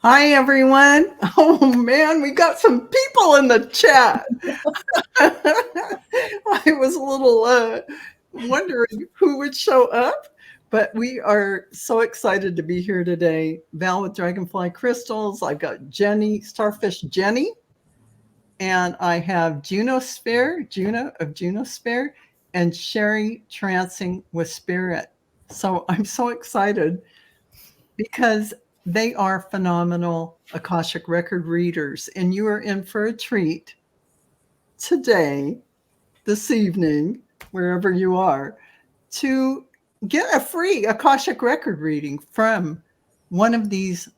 Hi, everyone. Oh, man, we got some people in the chat. I was a little wondering who would show up, but we are so excited to be here today. Val with Dragonfly Crystals. I've got Jennie, Starfish Jennie, and I have JunoSphere, Juno of JunoSphere, and Cheri Trancing with Spirit. So I'm so excited because they are phenomenal Akashic record readers, and you are in for a treat today, this evening, wherever you are, to get a free Akashic record reading from one of these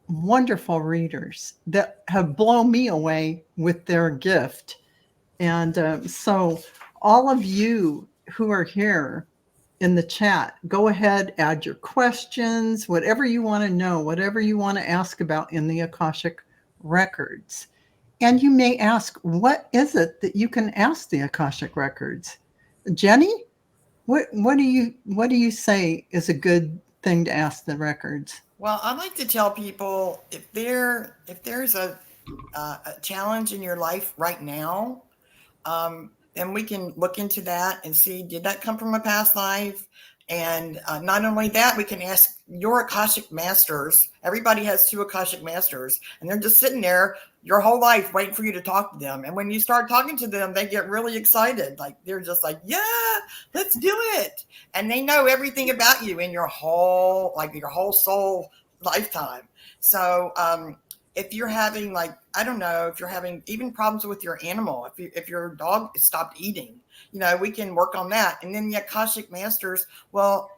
wonderful readers that have blown me away with their gift. And so, all of you who are here in the chat, go ahead, add your questions, whatever you want to know, whatever you want to ask about in the Akashic records. And you may ask, what is it that you can ask the Akashic records? Jennie, what do you say is a good thing to ask the records? Well, I like to tell people if there's a challenge in your life right now, then we can look into that and see, did that come from a past life? And not only that, we can ask your Akashic masters. Everybody has two Akashic masters, and they're just sitting there your whole life waiting for you to talk to them. And when you start talking to them, they get really excited. Like they're just like, yeah, let's do it. And they know everything about you in your whole soul lifetime. So if you're having, like, I don't know, if you're having even problems with your animal, if your dog stopped eating, we can work on that. And then the Akashic masters will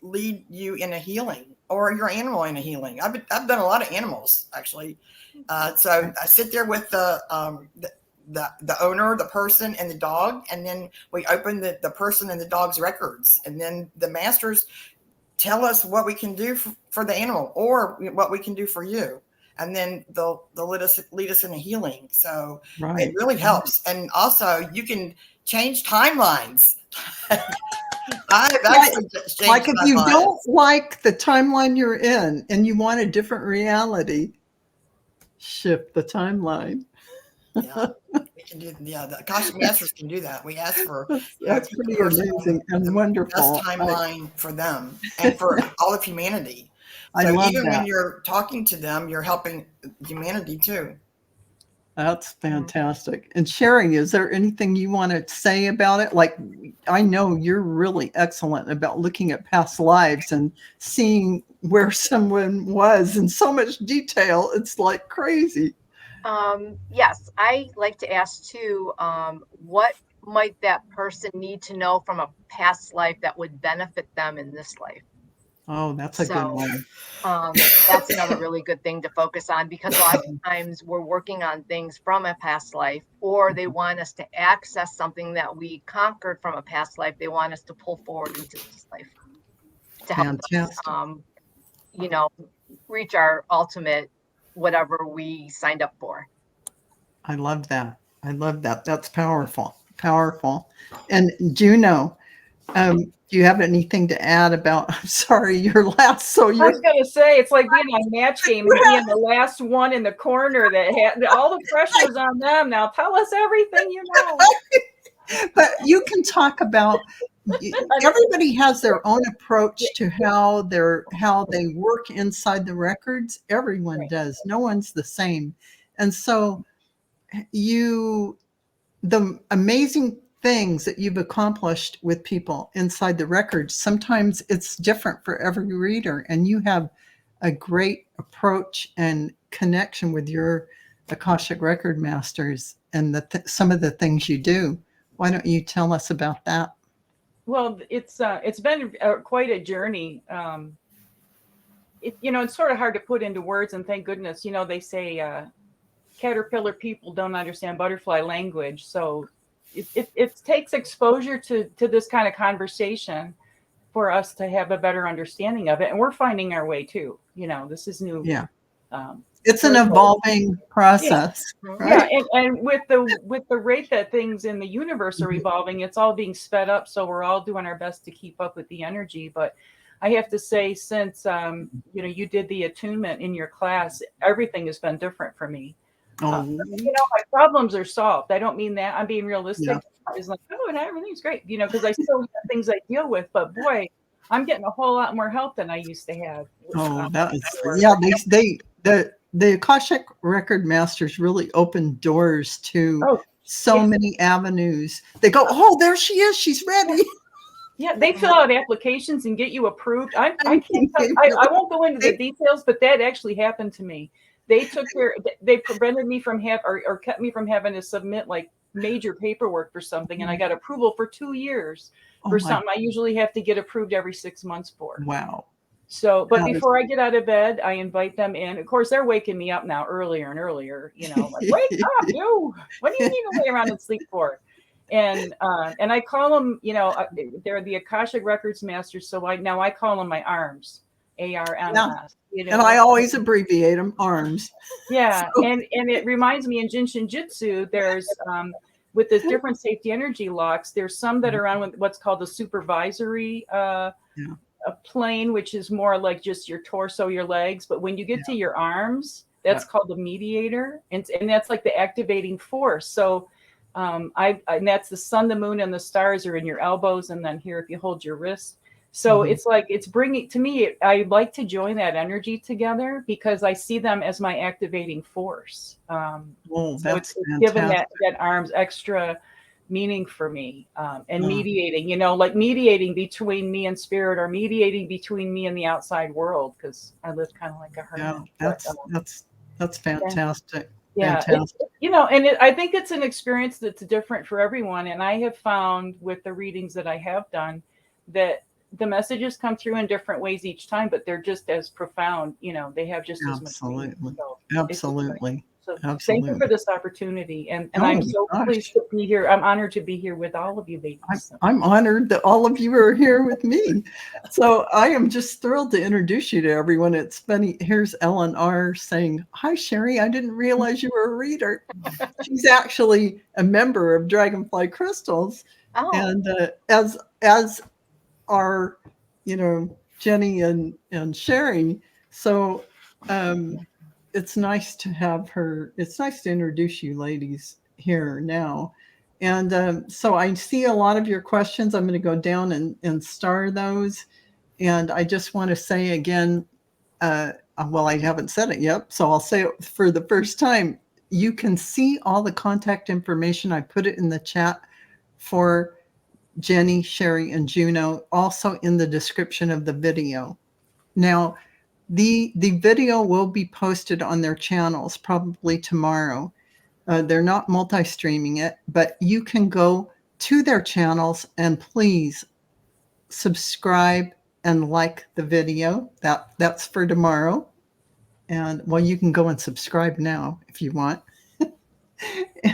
lead you in a healing, or your animal in a healing. I've done a lot of animals, actually. So I sit there with the owner, the person, and the dog, and then we open the person and the dog's records, and then the masters tell us what we can do for the animal, or what we can do for you. And then they'll lead us in a healing. So It really helps. And also you can change timelines. I've actually changed like if you don't like the timeline you're in and you want a different reality, shift the timeline. Yeah, we can do. Yeah, the Akashic masters can do that. We ask for that's pretty amazing and wonderful. Best timeline for them and for all of humanity. So even when you're talking to them, you're helping humanity too. That's fantastic. And Cheri, is there anything you want to say about it? Like, I know you're really excellent about looking at past lives and seeing where someone was in so much detail. It's like crazy. Yes, I like to ask too, what might that person need to know from a past life that would benefit them in this life? Oh, that's a good one. That's another really good thing to focus on, because a lot of times we're working on things from a past life, or they want us to access something that we conquered from a past life. They want us to pull forward into this life to help us, reach our ultimate, whatever we signed up for. I love that. That's powerful. And Juno, do you have anything to add about? I'm sorry, you're last. I was going to say, it's like being on Match Game and being the last one in the corner that had all the pressure's on them. Now tell us everything you know. But you can talk about. Everybody has their own approach to how they work inside the records. Everyone does. No one's the same, and so the amazing things that you've accomplished with people inside the records, sometimes it's different for every reader, and you have a great approach and connection with your Akashic record masters and some of the things you do. Why don't you tell us about that? Well, it's been quite a journey. It's sort of hard to put into words, and thank goodness, they say caterpillar people don't understand butterfly language. So it takes exposure to this kind of conversation for us to have a better understanding of it. And we're finding our way too. This is new. Yeah. It's an evolving process. Yeah, right? Yeah. And with the rate that things in the universe are evolving, it's all being sped up. So we're all doing our best to keep up with the energy. But I have to say, since you did the attunement in your class, everything has been different for me. Oh, My problems are solved. I don't mean that. I'm being realistic. Yeah. It's like, and everything's great, because I still have things I deal with. But boy, I'm getting a whole lot more help than I used to have. oh, that is, the Akashic Record Masters really opened doors to so many avenues. They go, oh, there she is. She's ready. Yeah, they fill out applications and get you approved. I won't go into the details, but that actually happened to me. They prevented me from or kept me from having to submit like major paperwork for something, and I got approval for 2 years for something I usually have to get approved every 6 months for. Wow. So, but before I get out of bed, I invite them in. Of course, they're waking me up now earlier and earlier, like, wake up, you. What do you need to lay around and sleep for? And I call them, they're the Akashic Records Masters. So I call them my arms, ARMS. And I always abbreviate them, arms. Yeah. So. And it reminds me in Jinshin Jitsu, there's, with the different safety energy locks, there's some that are on with what's called the supervisory a plane, which is more like just your torso, your legs. But when you get to your arms, that's called the mediator. And that's like the activating force. So and that's the sun, the moon, and the stars are in your elbows. And then here, if you hold your wrist. So it's like, it's bringing, to me, I like to join that energy together because I see them as my activating force. So it's given that arms extra meaning for me, and mediating, like mediating between me and spirit, or mediating between me and the outside world, because I live kind of like a hermit. That's fantastic. Yeah, fantastic. I think it's an experience that's different for everyone. And I have found with the readings that I have done that the messages come through in different ways each time, but they're just as profound. They have just as much meaning. So Absolutely. So thank you for this opportunity. And I'm so pleased to be here. I'm honored to be here with all of you ladies. I'm honored that all of you are here with me. So I am just thrilled to introduce you to everyone. It's funny. Here's Ellen R. saying, hi, Cheri. I didn't realize you were a reader. She's actually a member of Dragonfly Crystals. Oh. And as are, Jennie and Cheri. So it's nice to have her. It's nice to introduce you ladies here now. And so I see a lot of your questions. I'm going to go down and star those. And I just want to say again, well, I haven't said it yet, so I'll say it for the first time. You can see all the contact information. I put it in the chat for Jennie, Cheri, and Juno, also in the description of the video. Now, the video will be posted on their channels probably tomorrow. They're not multi-streaming it, but you can go to their channels and please subscribe and like the video. That's for tomorrow. And well, you can go and subscribe now if you want.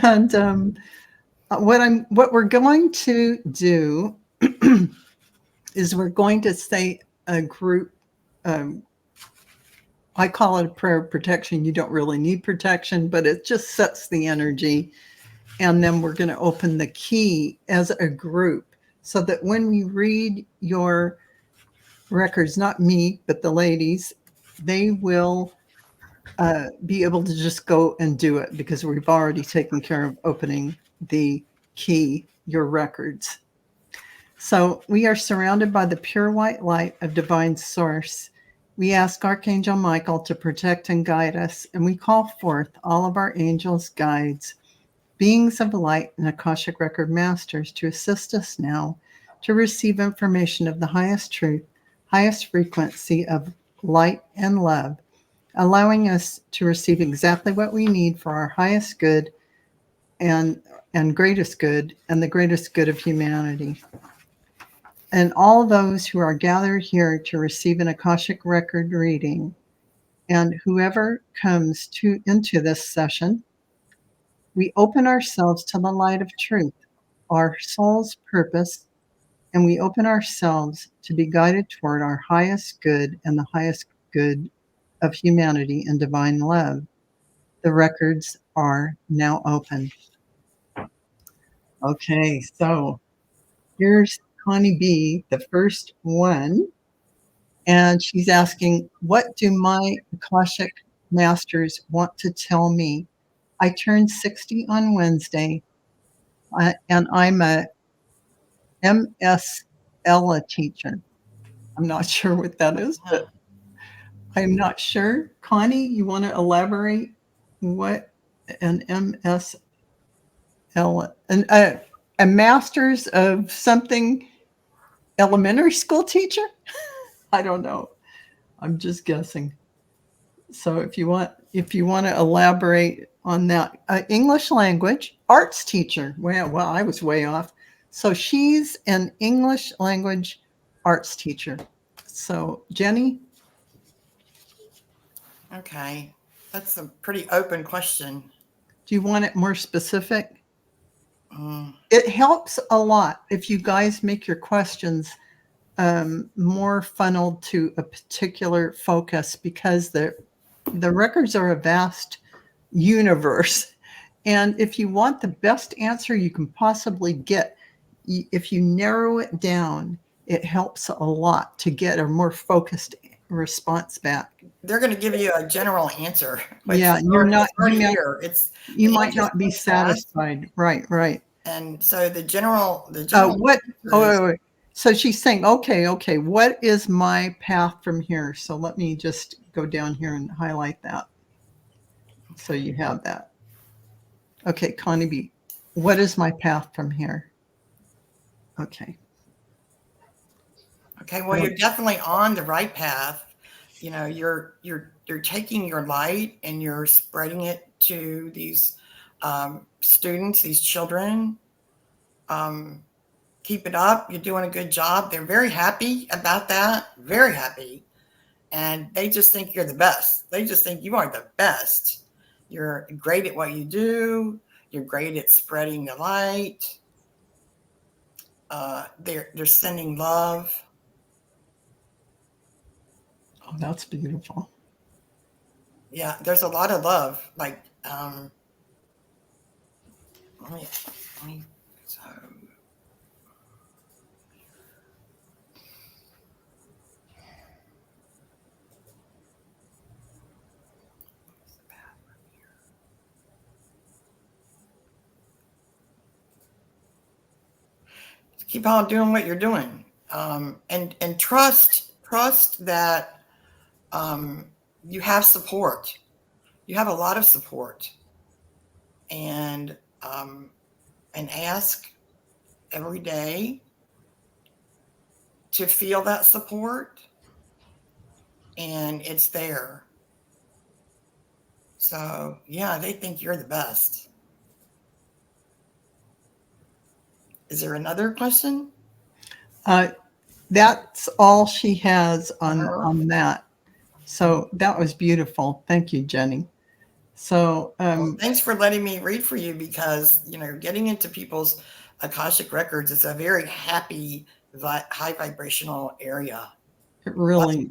And what we're going to do is we're going to say a group. I call it a prayer of protection. You don't really need protection, but it just sets the energy. And then we're going to open the key as a group so that when we read your records, not me, but the ladies, they will be able to just go and do it because we've already taken care of opening the key, your records. So we are surrounded by the pure white light of divine source. We ask Archangel Michael to protect and guide us, and we call forth all of our angels, guides, beings of light, and Akashic Record Masters to assist us now to receive information of the highest truth, highest frequency of light and love, allowing us to receive exactly what we need for our highest good and greatest good and the greatest good of humanity. And all those who are gathered here to receive an Akashic Record reading, and whoever comes into this session, we open ourselves to the light of truth, our soul's purpose, and we open ourselves to be guided toward our highest good and the highest good of humanity and divine love. The records are now open. Okay, so here's Connie B, the first one. And she's asking, what do my Akashic masters want to tell me? I turned 60 on Wednesday, and I'm a MSL teacher. I'm not sure what that is, but I'm not sure. Connie, you want to elaborate what an MSL, a master's of something, elementary school teacher? I don't know. I'm just guessing. So if you want to elaborate on that, English language arts teacher. Well, I was way off. So she's an English language arts teacher. So Jennie, Okay, that's a pretty open question. do you want it more specific? Mm. It helps a lot if you guys make your questions more funneled to a particular focus, because the records are a vast universe. And if you want the best answer you can possibly get, if you narrow it down, it helps a lot to get a more focused response back. They're going to give you a general answer. But Yeah, you're not. You the might not be satisfied. Right. And so the general What? answer is- Wait. So she's saying, okay. What is my path from here? So let me just go down here and highlight that. So you have that. Okay, Connie B, what is my path from here? Okay. Okay, well, you're definitely on the right path. You know, you're taking your light and you're spreading it to these students, these children. Keep it up. You're doing a good job. They're very happy about that. Very happy. And they just think you're the best. They just think you are the best. You're great at what you do. You're great at spreading the light. They're sending love. Oh, that's beautiful. Yeah, there's a lot of love. Like, so. Keep on doing what you're doing, and trust that you have support. You have a lot of support, and ask every day to feel that support, and it's there. So yeah, they think you're the best. Is there another question? That's all she has on that. So that was beautiful. Thank you, Jennie. So Well, thanks for letting me read for you, because getting into people's Akashic records is a very happy, high vibrational area. It really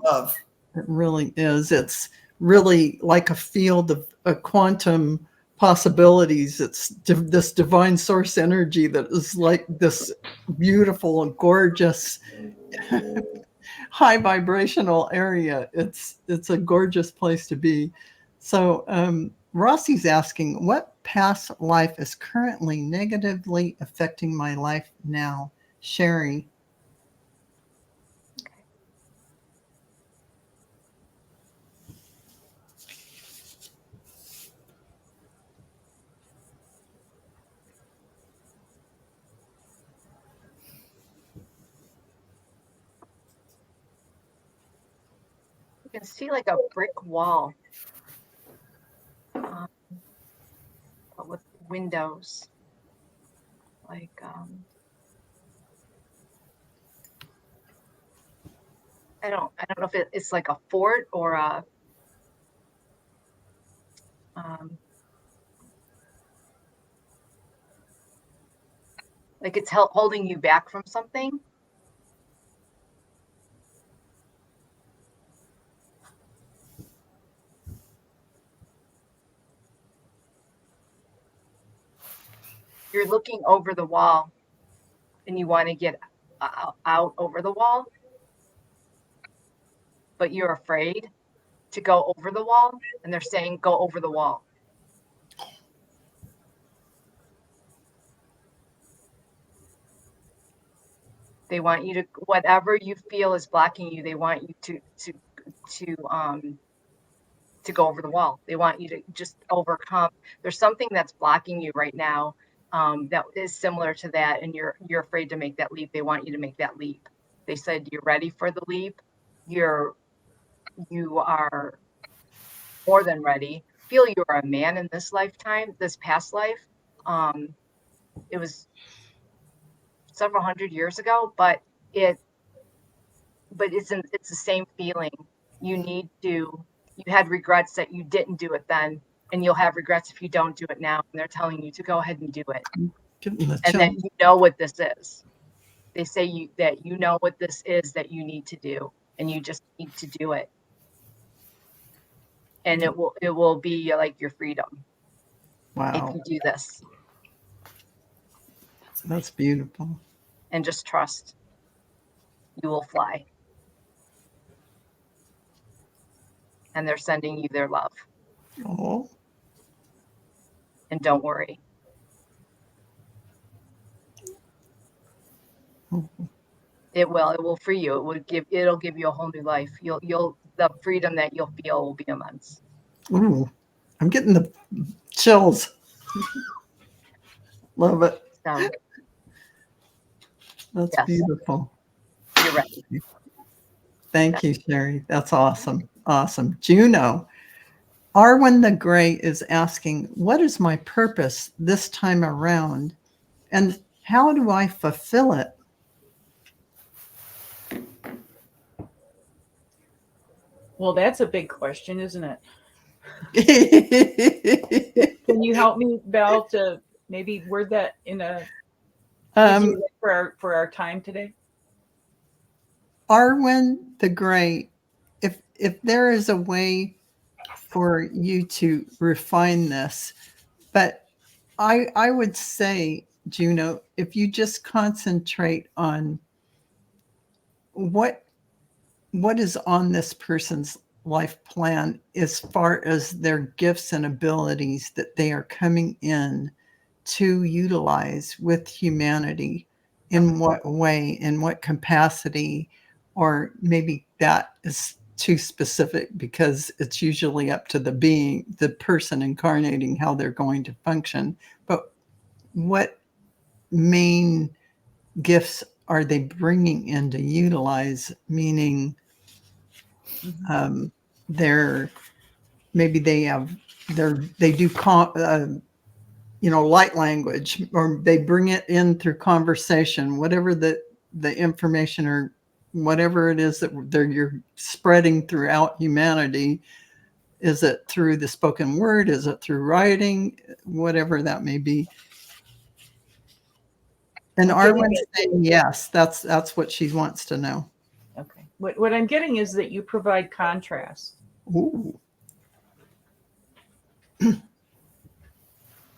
is. It's really like a field of quantum possibilities. It's this divine source energy that is like this beautiful and gorgeous high vibrational area. It's a gorgeous place to be. So Rossi's asking, what past life is currently negatively affecting my life now? Cheri. You can see like a brick wall but with windows. Like I don't know if it's like a fort or a like it's holding you back from something. You're looking over the wall and you want to get out over the wall. but you're afraid to go over the wall, and they're saying, go over the wall. They want you to, whatever you feel is blocking you, they want you to go over the wall. They want you to just overcome. There's something that's blocking you right now that is similar to that, and you're afraid to make that leap. They want you to make that leap. They said you're ready for the leap. You are more than ready. Feel you are a man in this lifetime, this past life. It was several hundred years ago, but it's the same feeling. You had regrets that you didn't do it then, and you'll have regrets if you don't do it now. And they're telling you to go ahead and do it. And that you know what this is. They say that you know what this is that you need to do, and you just need to do it. And it will be like your freedom. Wow. If you do this. That's beautiful. And just trust. You will fly. And they're sending you their love. Oh. And don't worry. Oh. It will free you. It'll give you a whole new life. The freedom that you'll feel will be immense. Ooh, I'm getting the chills. Love it. So, That's yes. beautiful. You're ready. Thank you, Cheri. That's awesome. Awesome. Juno, Arwen the Gray is asking, what is my purpose this time around? And how do I fulfill it? Well, that's a big question, isn't it? Can you help me, Val, to maybe word that in a for our time today? Arwen the Gray, if there is a way for you to refine this, but I would say, Juno, if you just concentrate on what is on this person's life plan as far as their gifts and abilities that they are coming in to utilize with humanity, in what way, in what capacity, or maybe that is too specific because it's usually up to the person incarnating how they're going to function. But what main gifts are they bringing in to utilize? Meaning, maybe they do light language, or they bring it in through conversation, whatever the information or whatever it is that you're spreading throughout humanity. Is it through the spoken word? Is it through writing? Whatever that may be. And Arwen's saying yes. That's what she wants to know. Okay. What I'm getting is that you provide contrast. Ooh.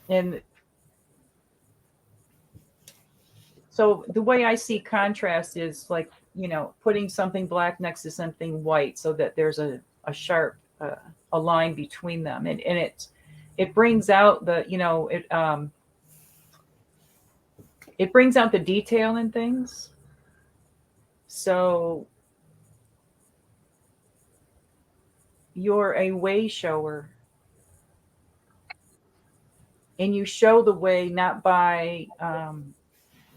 And so the way I see contrast is like, putting something black next to something white so that there's a sharp a line between them. And it brings out the, it brings out the detail in things. So you're a way shower. And you show the way not by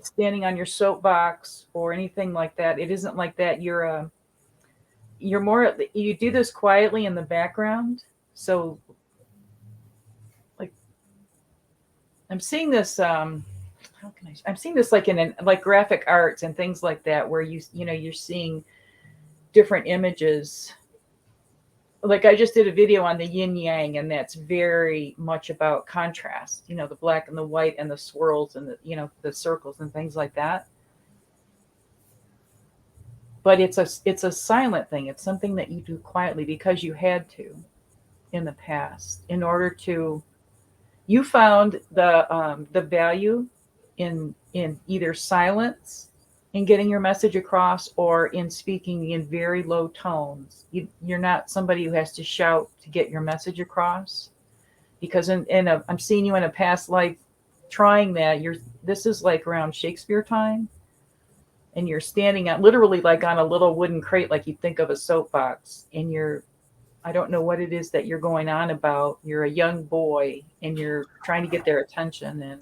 standing on your soapbox or anything like that. It isn't like that. You do this quietly in the background. So like I'm seeing this, I'm seeing this like like graphic arts and things like that, where you're seeing different images. Like I just did a video on the yin yang, and that's very much about contrast, the black and the white and the swirls and the circles and things like that. But it's a silent thing. It's something that you do quietly because you had to in the past in order to, you found the value in either silence in getting your message across or in speaking in very low tones. You're not somebody who has to shout to get your message across, because I'm seeing you in a past life trying that. This is like around Shakespeare time, and you're standing on literally like on a little wooden crate, like you think of a soapbox, and I don't know what it is that you're going on about. You're a young boy and you're trying to get their attention, and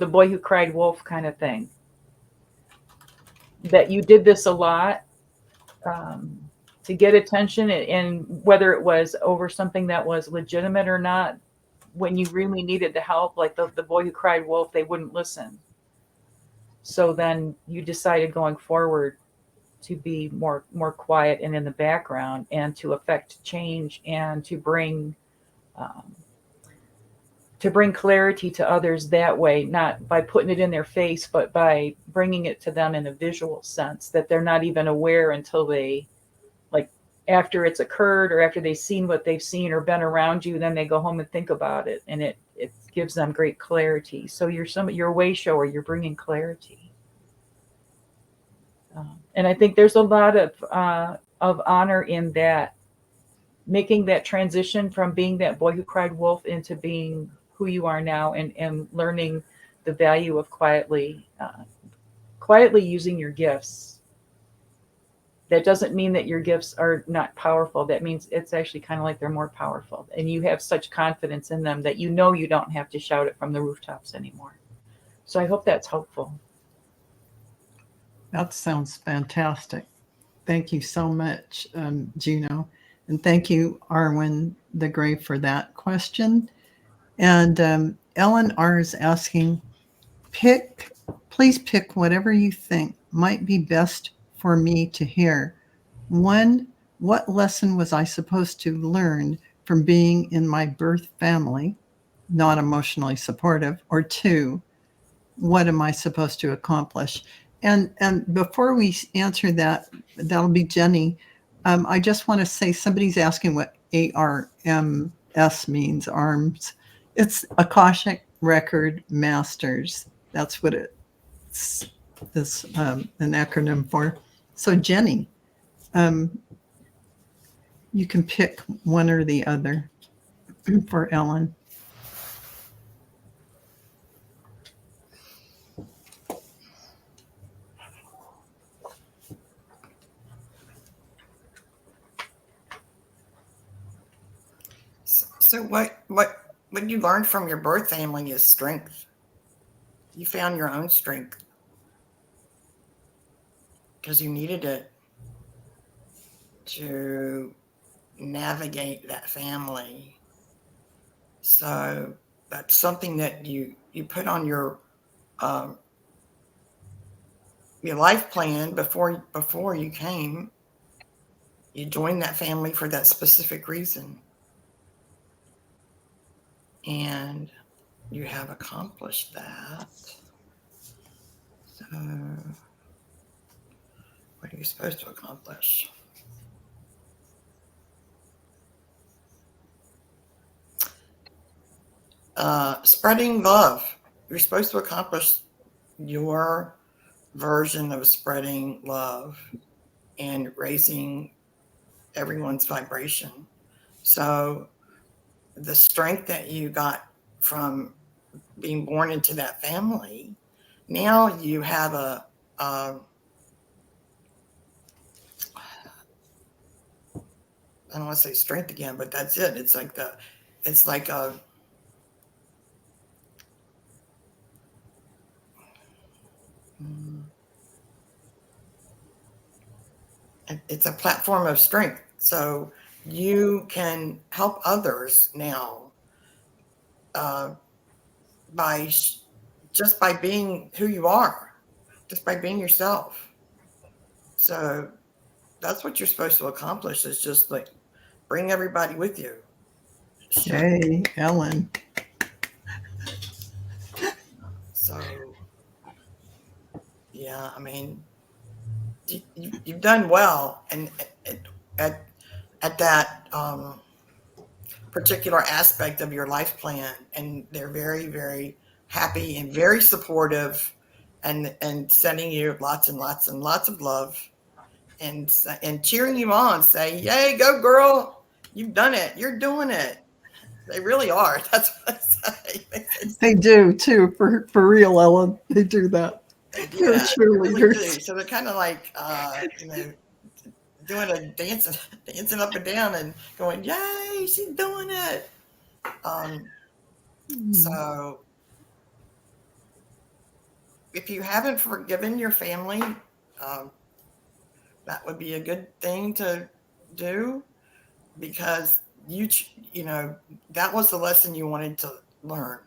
the boy who cried wolf kind of thing. That you did this a lot to get attention, and whether it was over something that was legitimate or not, when you really needed the help, like the boy who cried wolf, they wouldn't listen. So then you decided going forward to be more quiet and in the background, and to affect change, and to bring clarity to others that way, not by putting it in their face, but by bringing it to them in a visual sense that they're not even aware until they, like, after it's occurred or after they've seen what they've seen or been around you, then they go home and think about it, and it gives them great clarity. So you're a way shower, you're bringing clarity. And I think there's a lot of honor in that, making that transition from being that boy who cried wolf into being who you are now, and learning the value of quietly using your gifts. That doesn't mean that your gifts are not powerful. That means it's actually kind of like they're more powerful, and you have such confidence in them that you know you don't have to shout it from the rooftops anymore. So I hope that's helpful. That sounds fantastic. Thank you so much, Juno. And thank you, Arwen the Grey, for that question. And Ellen R. is asking, please pick whatever you think might be best for me to hear. 1, what lesson was I supposed to learn from being in my birth family, not emotionally supportive? Or 2, what am I supposed to accomplish? And before we answer that, that'll be Jenny. I just want to say, somebody's asking what ARMS means, ARMS. It's Akashic Record Masters. That's what it's an acronym for. So Jenny, you can pick one or the other for Ellen. So what you learned from your birth family is strength. You found your own strength because you needed it to navigate that family. So that's something that you put on your life plan before you came. You joined that family for that specific reason. And you have accomplished that. So what are you supposed to accomplish? Spreading love. You're supposed to accomplish your version of spreading love and raising everyone's vibration. So the strength that you got from being born into that family, now you have I don't want to say strength again, but that's it. It's like it's a platform of strength. So you can help others now by being who you are, just by being yourself. So that's what you're supposed to accomplish, is just like bring everybody with you. Hey, Ellen. So yeah, I mean, you've done well, and at that particular aspect of your life plan, and they're very, very happy and very supportive, and sending you lots and lots and lots of love, and cheering you on, saying, "Yay, go girl! You've done it. You're doing it." They really are. That's what I say. They do too, for real, Ellen. They do that. They're Yeah, they really do. cheerleaders. So they're kind of like, doing a dancing up and down and going, "Yay, she's doing it." So if you haven't forgiven your family, that would be a good thing to do, because that was the lesson you wanted to learn,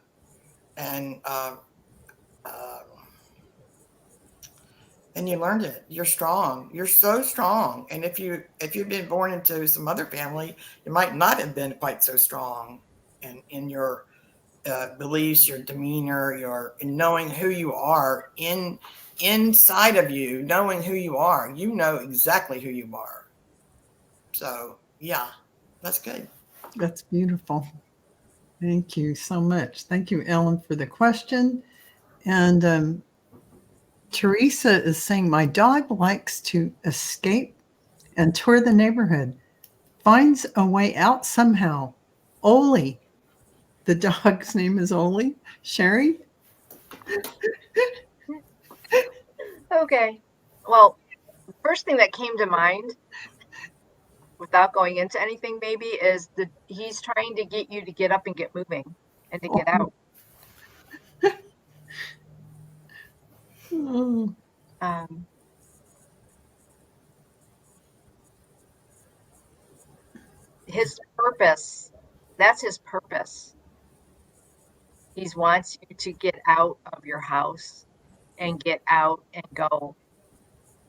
and you learned it. You're strong. You're so strong. And if you've been born into some other family, you might not have been quite so strong in your beliefs, your demeanor, in knowing who you are inside of you, knowing who you are. You know exactly who you are. So yeah, that's good. That's beautiful. Thank you so much. Thank you, Ellen, for the question. And Teresa is saying, my dog likes to escape and tour the neighborhood, finds a way out somehow. Oli. The dog's name is Oli. Cheri? Okay. Well, the first thing that came to mind, without going into anything maybe, is he's trying to get you to get up and get moving and to get out. His purpose, that's his purpose. He wants you to get out of your house and get out and go.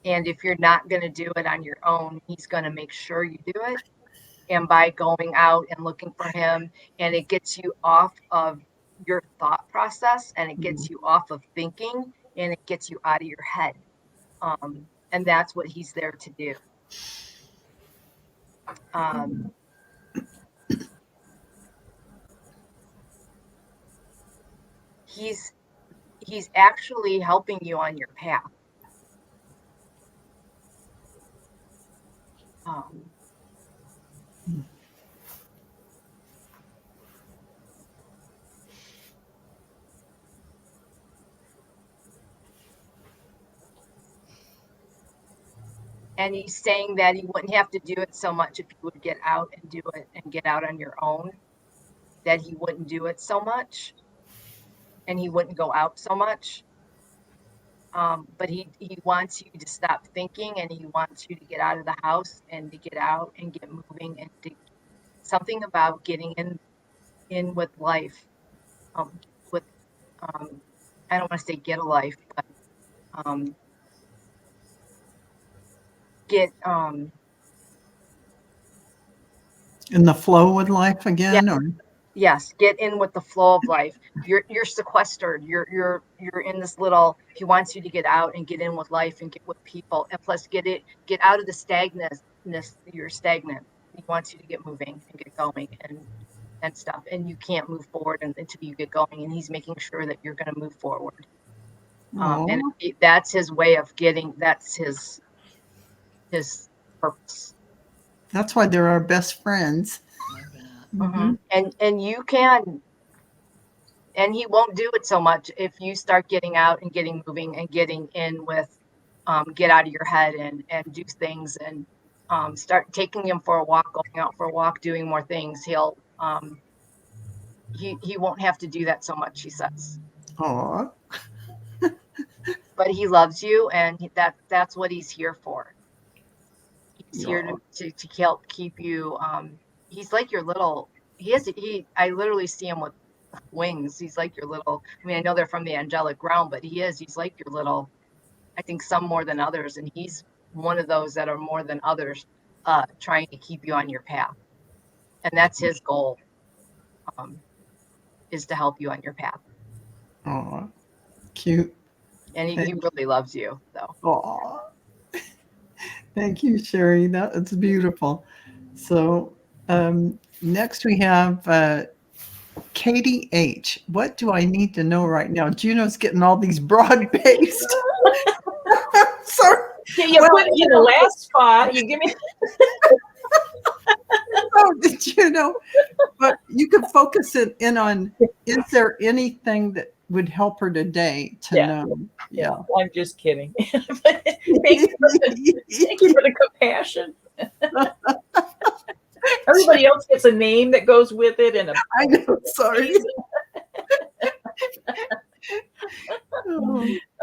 And if you're not going to do it on your own, he's going to make sure you do it. And by going out and looking for him, and it gets you off of your thought process, and it gets you off of thinking, and it gets you out of your head. And that's what he's there to do. He's actually helping you on your path. And he's saying that he wouldn't have to do it so much if you would get out and do it and get out on your own, that he wouldn't do it so much and he wouldn't go out so much. But he wants you to stop thinking, and he wants you to get out of the house and to get out and get moving, and to something about getting in with life. I don't want to say get a life, but get in the flow with life again, yeah. or yes, get in with the flow of life. You're sequestered. You're in this little. He wants you to get out and get in with life and get with people, and plus get out of the stagnantness. You're stagnant. He wants you to get moving and get going and stuff. And you can't move forward until you get going. And he's making sure that you're going to move forward. And that's his way of getting. That's his purpose. That's why they're our best friends. Mm-hmm. And you can, and he won't do it so much if you start getting out and getting moving and getting in with, get out of your head and do things, and start taking him for a walk, going out for a walk, doing more things. He'll he won't have to do that so much, he says. Aww. But he loves you, and that's what he's here for. He's here to help keep you. He's like your little. I literally see him with wings. He's like your little. I mean, I know they're from the angelic realm, but he's like your little. I think some more than others, and he's one of those that are more than others, trying to keep you on your path, and that's his goal. Is to help you on your path. Aw, cute. And he really loves you, though. Aw. Thank you, Cheri. That's beautiful. So next we have Katie H. What do I need to know right now? Juno's getting all these broad-based. Sorry. You put me in the last spot. You give me. Oh, Juno, but you could focus it in on, is there anything that would help her today to know? Yeah, I'm just kidding. Thank you for the compassion. Everybody else gets a name that goes with it, and I know. Sorry.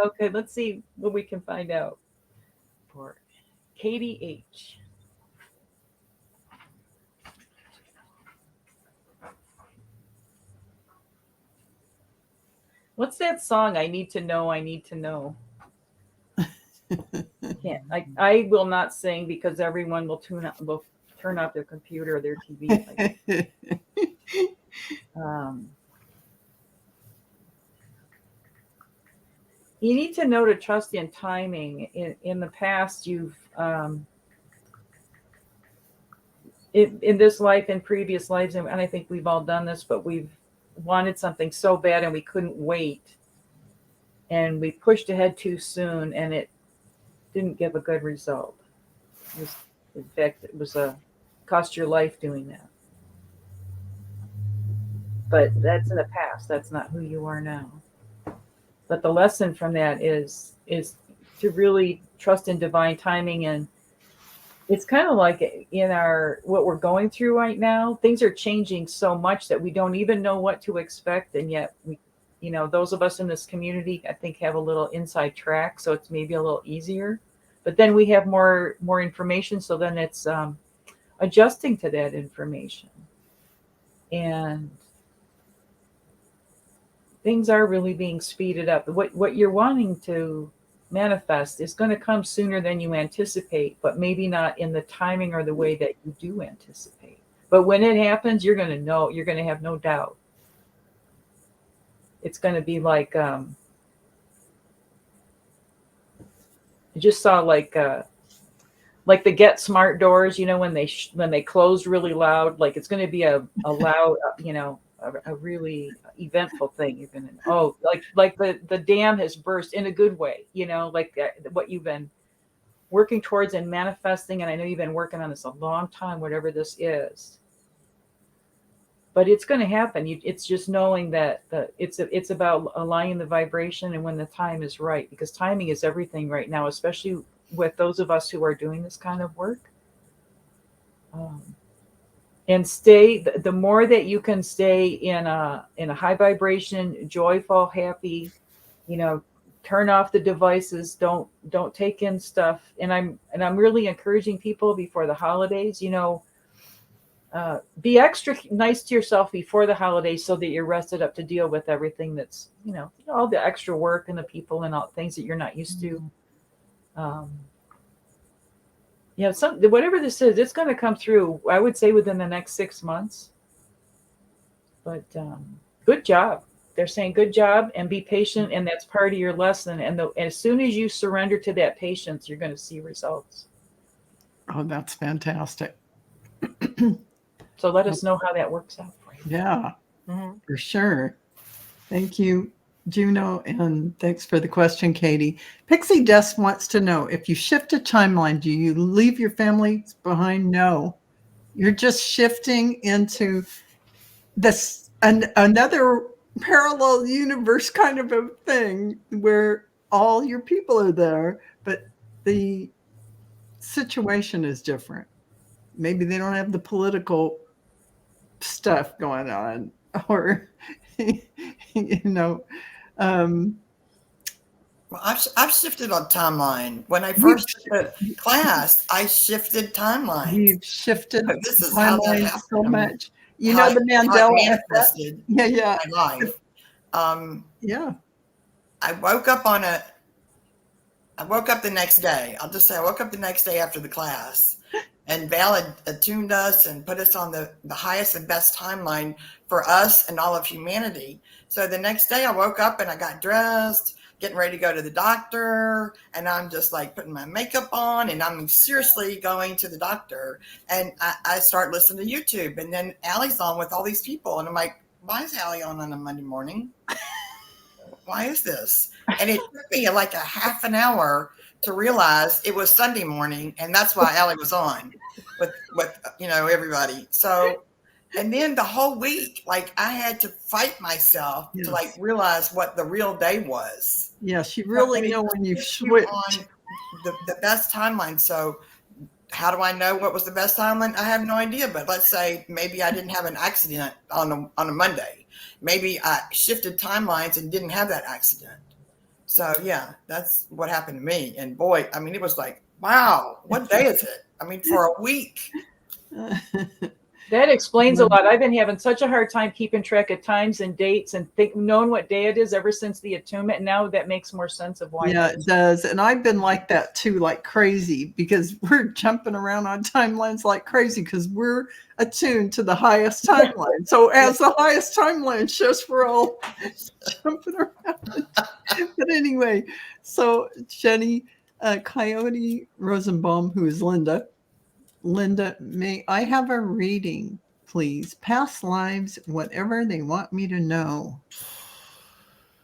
Okay, let's see what we can find out for Katie H. What's that song? I need to know. I need to know. Can't. I will not sing because everyone will turn off their computer or their TV. You need to know to trust in timing. In the past, you've in this life, in previous lives, and I think we've all done this, but we've wanted something so bad and we couldn't wait, and we pushed ahead too soon, and it didn't give a good result. In fact, it was cost your life doing that. But that's in the past. That's not who you are now. But the lesson from that is to really trust in divine timing. And it's kind of like in what we're going through right now, things are changing so much that we don't even know what to expect. And yet we, those of us in this community, I think, have a little inside track. So it's maybe a little easier, but then we have more information. So then it's adjusting to that information, and things are really being speeded up. What you're wanting to manifest is going to come sooner than you anticipate, but maybe not in the timing or the way that you do anticipate. But when it happens, you're going to know, you're going to have no doubt. It's going to be like, I just saw like the Get Smart doors, when they close really loud, like it's going to be a loud, a really eventful thing. You're gonna like the dam has burst in a good way, like what you've been working towards and manifesting. And I know you've been working on this a long time, whatever this is. But it's going to happen. It's just knowing that it's about aligning the vibration and when the time is right, because timing is everything right now, especially with those of us who are doing this kind of work. And stay, the more that you can stay in a high vibration, joyful, happy, turn off the devices, don't take in stuff. And I'm really encouraging people before the holidays, be extra nice to yourself before the holidays so that you're rested up to deal with everything that's, all the extra work and the people and all things that you're not used to. Whatever this is, it's going to come through, I would say, within the next 6 months. But good job. They're saying good job, and be patient, and that's part of your lesson. And as soon as you surrender to that patience, you're going to see results. Oh, that's fantastic. So let us know how that works out for you. Yeah, for sure. Thank you, Juno, and thanks for the question, Katie. Pixie Dust wants to know, if you shift a timeline, do you leave your family behind? No. You're just shifting into this another parallel universe kind of a thing where all your people are there, but the situation is different. Maybe they don't have the political stuff going on, or Well, I've shifted on timeline. When I first took the class, I shifted timeline. We've shifted this is how that timeline happened. so much. The Mandela manifested yeah my life. Yeah. I woke up the next day. I'll just say I woke up the next day after the class, and Val had attuned us and put us on the highest and best timeline for us and all of humanity. So the next day I woke up and I got dressed, getting ready to go to the doctor, and I'm just like putting my makeup on, and I'm seriously going to the doctor, and I start listening to YouTube, and then Allie's on with all these people, and I'm like, why is Allie on a Monday morning? Why is this? And it took me like a half an hour to realize it was Sunday morning, and that's why Allie was on with everybody. So, and then the whole week, like I had to fight myself to like realize what the real day was. Yes, you really know when you've switched on the best timeline. So how do I know what was the best timeline? I have no idea. But let's say maybe I didn't have an accident on a Monday. Maybe I shifted timelines and didn't have that accident. So yeah, that's what happened to me. And boy, I mean, it was like, wow, what day is it? I mean, for a week. That explains a lot. I've been having such a hard time keeping track of times and dates and knowing what day it is ever since the attunement. And now that makes more sense of why. Yeah, it does. And I've been like that too, like crazy, because we're jumping around on timelines like crazy because we're attuned to the highest timeline. So as the highest timeline shifts, we're all jumping around. But anyway, so Jennie, Coyote Rosenbaum, who is Linda, may I have a reading, please? Past lives, whatever they want me to know.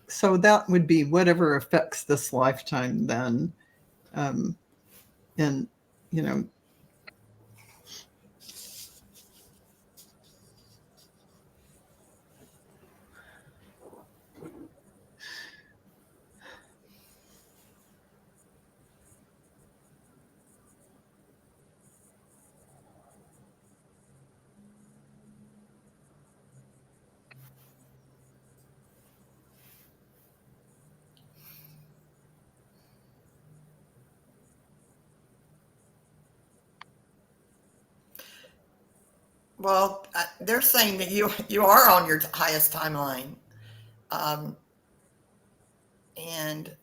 So that would be whatever affects this lifetime then. And, Well, they're saying that you are on your highest timeline, and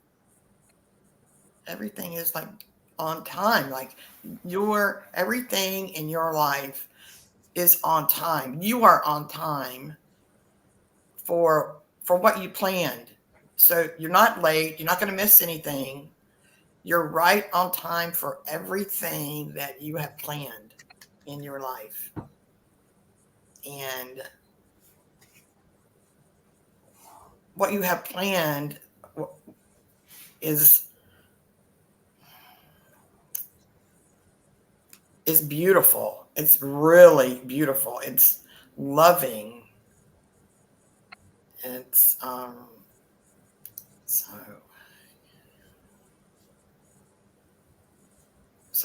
everything is like on time. Like everything in your life is on time. You are on time for what you planned. So you're not late. You're not going to miss anything. You're right on time for everything that you have planned in your life. And what you have planned is beautiful. It's really beautiful. It's loving. It's so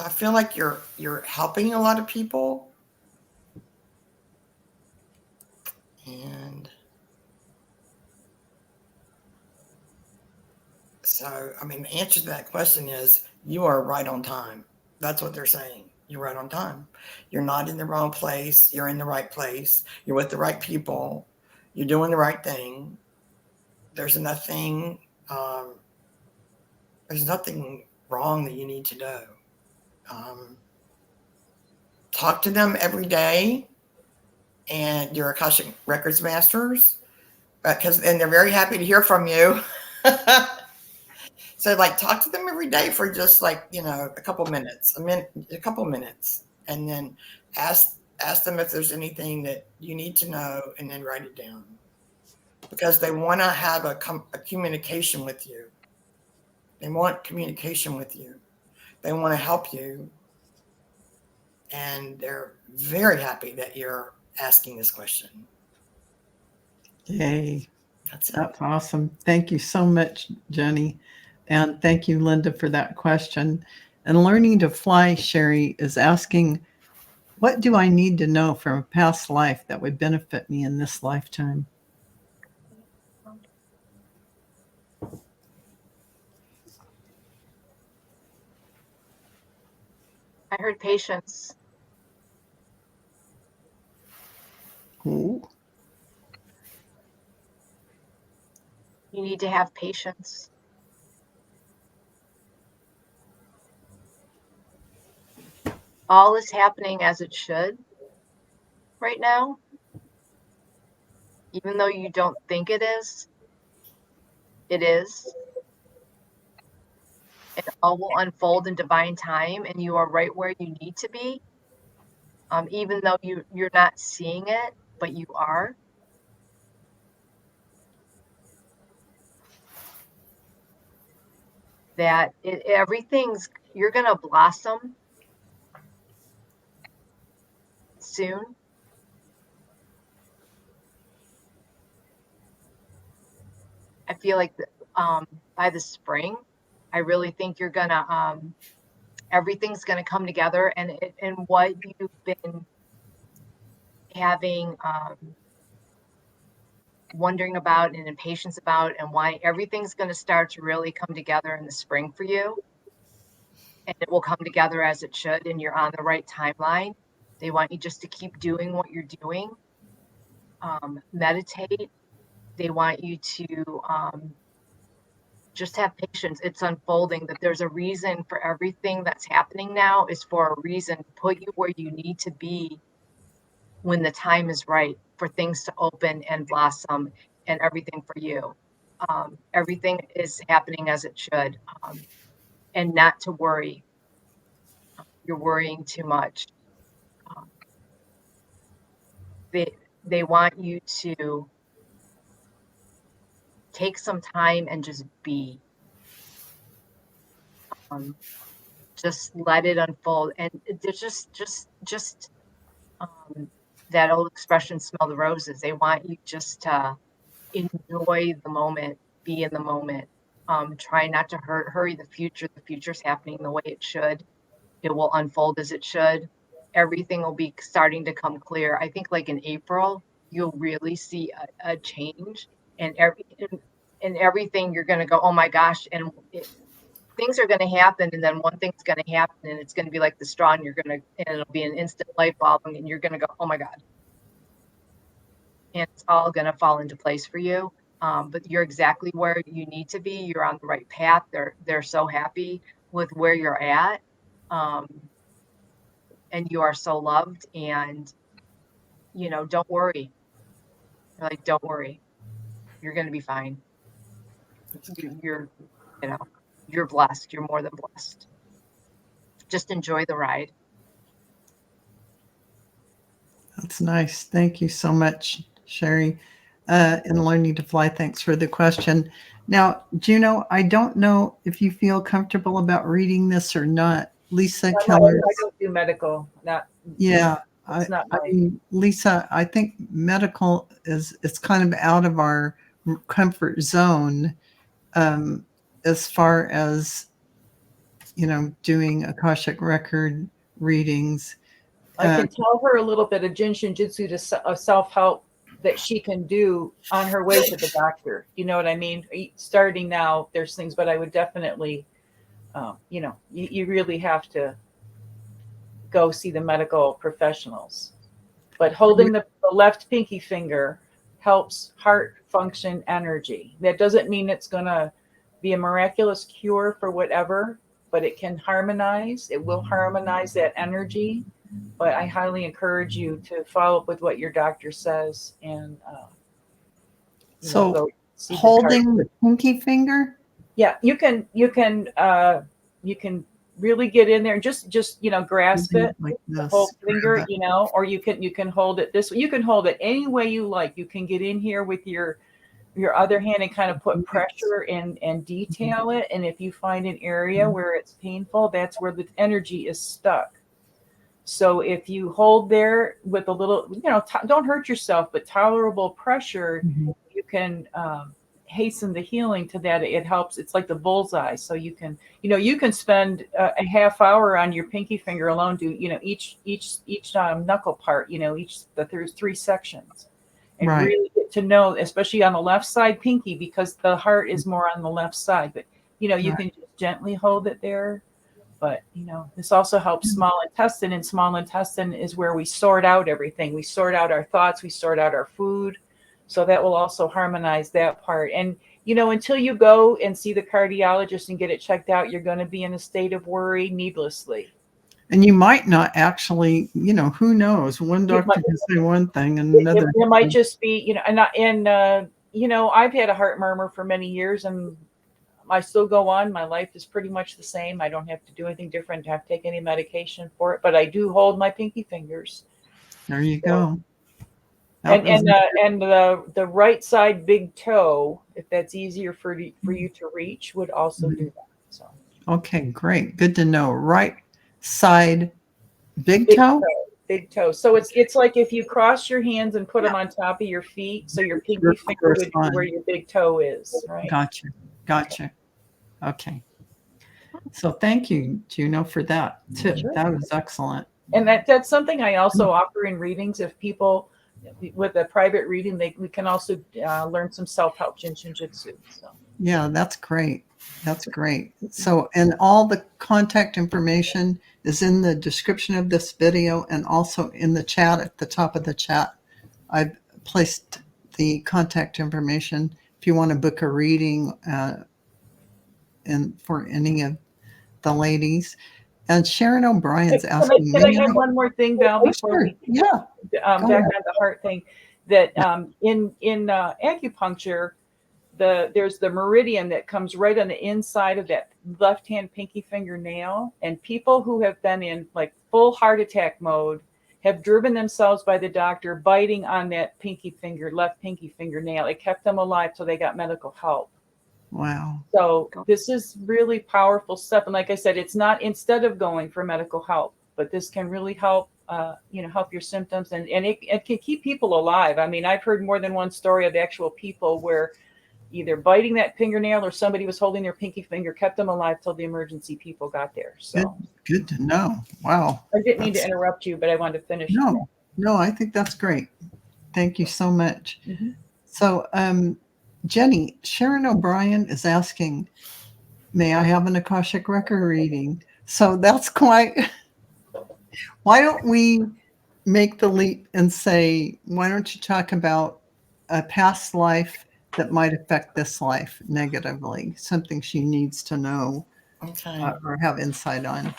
I feel like you're helping a lot of people. And so, I mean, the answer to that question is you are right on time. That's what they're saying. You're right on time. You're not in the wrong place. You're in the right place. You're with the right people. You're doing the right thing. There's nothing wrong that you need to know. Talk to them every day, and your Akashic Records Masters, and they're very happy to hear from you. So like talk to them every day for just like, a couple minutes, and then ask them if there's anything that you need to know, and then write it down, because they want to have a communication with you. They want communication with you. They want to help you. And they're very happy that you're asking this question. Yay. That's awesome. Thank you so much, Jennie. And thank you, Linda, for that question. And Learning to Fly, Cheri is asking, what do I need to know from a past life that would benefit me in this lifetime? I heard patience. Ooh. You need to have patience. All is happening as it should right now. Even though you don't think it is, it is. It all will unfold in divine time, and you are right where you need to be. Even though you're not seeing it, but you are. that you're going to blossom soon. I feel like by the spring, I really think you're going to, everything's going to come together, and what you've been having, wondering about and impatience about, and why everything's going to start to really come together in the spring for you. And it will come together as it should, and you're on the right timeline. They want you just to keep doing what you're doing. Meditate. They want you to just have patience. It's unfolding, that there's a reason for everything that's happening now is for a reason. Put you where you need to be when the time is right for things to open and blossom and everything for you. Everything is happening as it should, and not to worry. You're worrying too much. They want you to take some time and just be. Just let it unfold, and there's just that old expression, smell the roses. They want you just to enjoy the moment, be in the moment. Try not to hurry the future. The future's happening the way it should. It will unfold as it should. Everything will be starting to come clear. I think like in April, you'll really see a change, and everything you're going to go, oh my gosh, and things are going to happen, and then one thing's going to happen, and it's going to be like the straw, and and it'll be an instant light bulb, and you're going to go, oh my God. And it's all going to fall into place for you. But you're exactly where you need to be. You're on the right path. They're so happy with where you're at. And you are so loved, and, don't worry. Like, don't worry. You're going to be fine. You're blessed. You're more than blessed. Just enjoy the ride. That's nice. Thank you so much, Cheri. And Learning to Fly, thanks for the question. Now, Juno, I don't know if you feel comfortable about reading this or not. Lisa Keller. I don't do medical. Yeah. Lisa, I think medical it's kind of out of our comfort zone, as far as, doing Akashic record readings. I can tell her a little bit of Jin Shin Jitsu to self-help that she can do on her way to the doctor. You know what I mean? Starting now, there's things, but I would definitely, you really have to go see the medical professionals. But holding the left pinky finger helps heart function energy. That doesn't mean it's going to be a miraculous cure for whatever, but it can harmonize. It will harmonize that energy. But I highly encourage you to follow up with what your doctor says, and holding the pinky finger. Yeah, you can really get in there and just grasp it like this, whole finger, or you can hold it this way. You can hold it any way you like. You can get in here with your other hand and kind of put pressure and detail it. And if you find an area where it's painful, that's where the energy is stuck. So if you hold there with a little, don't hurt yourself, but tolerable pressure, you can hasten the healing to that. It helps. It's like the bullseye. So you can spend a half hour on your pinky finger alone, do, each knuckle part, there's 3 sections, and really get to know, especially on the left side pinky, because the heart is more on the left side, but you can just gently hold it there. But, this also helps small intestine, and small intestine is where we sort out everything. We sort out our thoughts, we sort out our food. So that will also harmonize that part. And, until you go and see the cardiologist and get it checked out, you're going to be in a state of worry needlessly. And you might not actually, who knows? One doctor can say one thing and another. It might just be, I've had a heart murmur for many years, and I still go on. My life is pretty much the same. I don't have to do anything different, have to take any medication for it, but I do hold my pinky fingers. There you go. And the right side big toe, if that's easier for you to reach, would also do that. So Okay, great. Good to know. Right side, big toe? Big toe. So it's like if you cross your hands and put them on top of your feet, so your pinky finger would be where your big toe is, right? Gotcha. Gotcha. Okay. So thank you, Juno, for that tip. Sure. That was excellent. And that's something I also offer in readings. If people with a private reading, we can also learn some self-help Jinjitsu. So Yeah, that's great. That's great. So, and all the contact information is in the description of this video and also in the chat at the top of the chat. I've placed the contact information if you want to book a reading and for any of the ladies. And Sharon O'Brien's asking Can I add one more thing, Val, before we back on the heart thing? That in acupuncture, there's the meridian that comes right on the inside of that left hand pinky fingernail, and people who have been in like full heart attack mode have driven themselves by the doctor biting on that left pinky fingernail. It kept them alive till they got medical help. Wow. So this is really powerful stuff. And like I said, it's not instead of going for medical help, but this can really help, help your symptoms, and it can keep people alive. I mean, I've heard more than one story of actual people where either biting that fingernail or somebody was holding their pinky finger kept them alive till the emergency people got there. So good to know. Wow. I didn't mean to interrupt you, but I wanted to finish. No, I think that's great. Thank you so much. Mm-hmm. So, Jenny, Sharon O'Brien is asking, may I have an Akashic record reading? So that's quite, why don't we make the leap and say, why don't you talk about a past life that might affect this life negatively, something she needs to know or have insight on.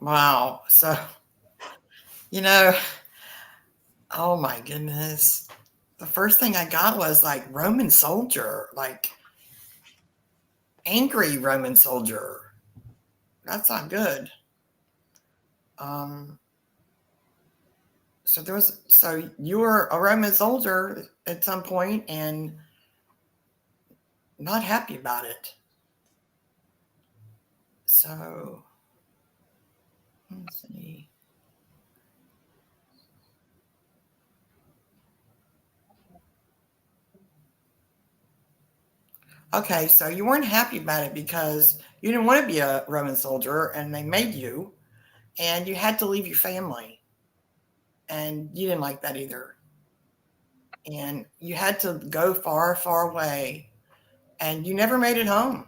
Wow. So, oh my goodness. The first thing I got was like Roman soldier, like angry Roman soldier. That's not good. So you were a Roman soldier at some point and not happy about it. So let's see. Okay, so you weren't happy about it because you didn't want to be a Roman soldier and they made you, and you had to leave your family, and you didn't like that either. And you had to go far, far away, and you never made it home.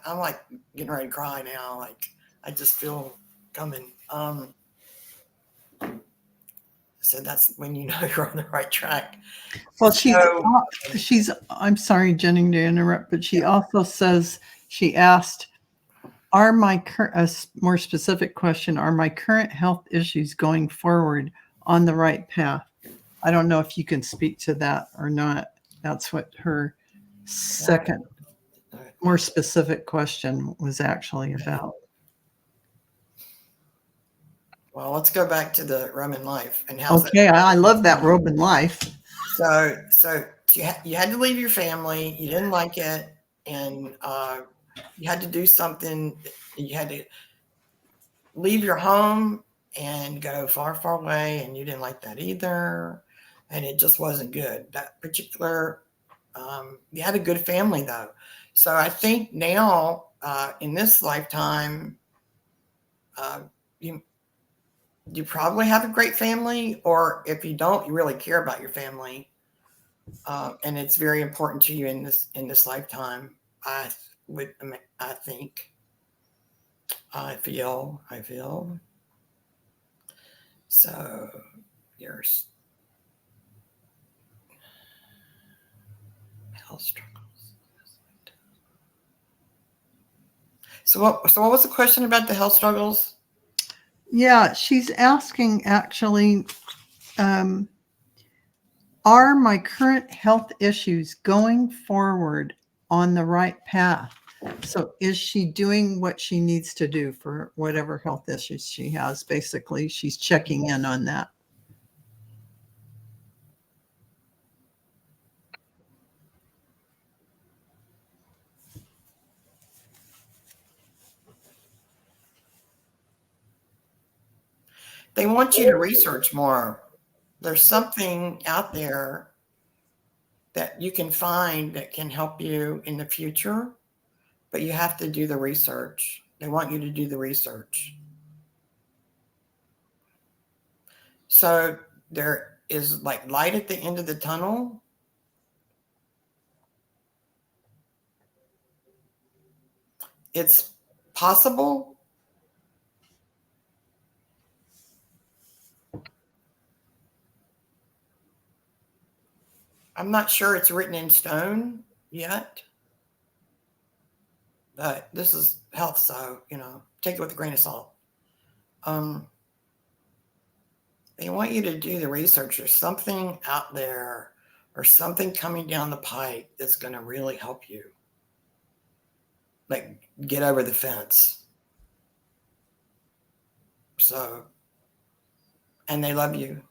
I'm like getting ready to cry now. Like I just feel coming. So that's when you know you're on the right track. Well, she's. I'm sorry, Jenny, to interrupt, but she also says she asked, "Are my more specific question? Are my current health issues going forward on the right path?" I don't know if you can speak to that or not. That's what her second, more specific question was actually about. Well, let's go back to the Roman life and how. Okay, I love that Roman life. So you had to leave your family. You didn't like it, and you had to do something. You had to leave your home and go far, far away, and you didn't like that either, and it just wasn't good. That particular, you had a good family though. So I think now in this lifetime, you probably have a great family, or if you don't, you really care about your family, and it's very important to you in this lifetime. I feel. So yours health struggles. So what was the question about the health struggles? Yeah, she's asking actually, are my current health issues going forward on the right path. So is she doing what she needs to do for whatever health issues she has? Basically, she's checking in on that. They want you to research more. There's something out there that you can find that can help you in the future, but you have to do the research. They want you to do the research. So there is like light at the end of the tunnel. It's possible. I'm not sure it's written in stone yet, but this is health, so, take it with a grain of salt. They want you to do the research. There's something out there or something coming down the pipe that's going to really help you, like, get over the fence. So, and they love you.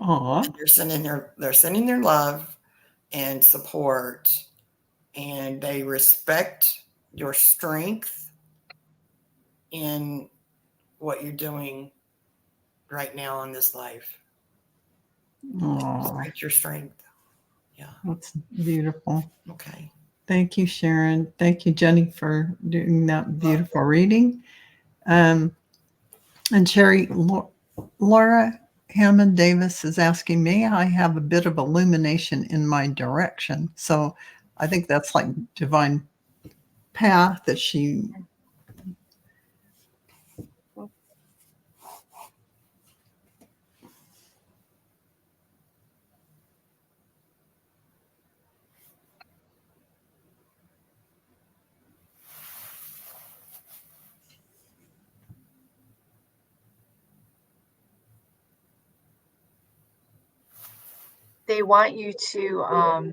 Aww. They're sending their love and support, and they respect your strength in what you're doing right now in this life. Aww. Respect your strength. Yeah. That's beautiful. Okay. Thank you, Sharon. Thank you, Jenny, for doing that beautiful reading. And Cheri, Laura Hammond Davis is asking me, I have a bit of illumination in my direction. So I think that's like divine path that she. They want you to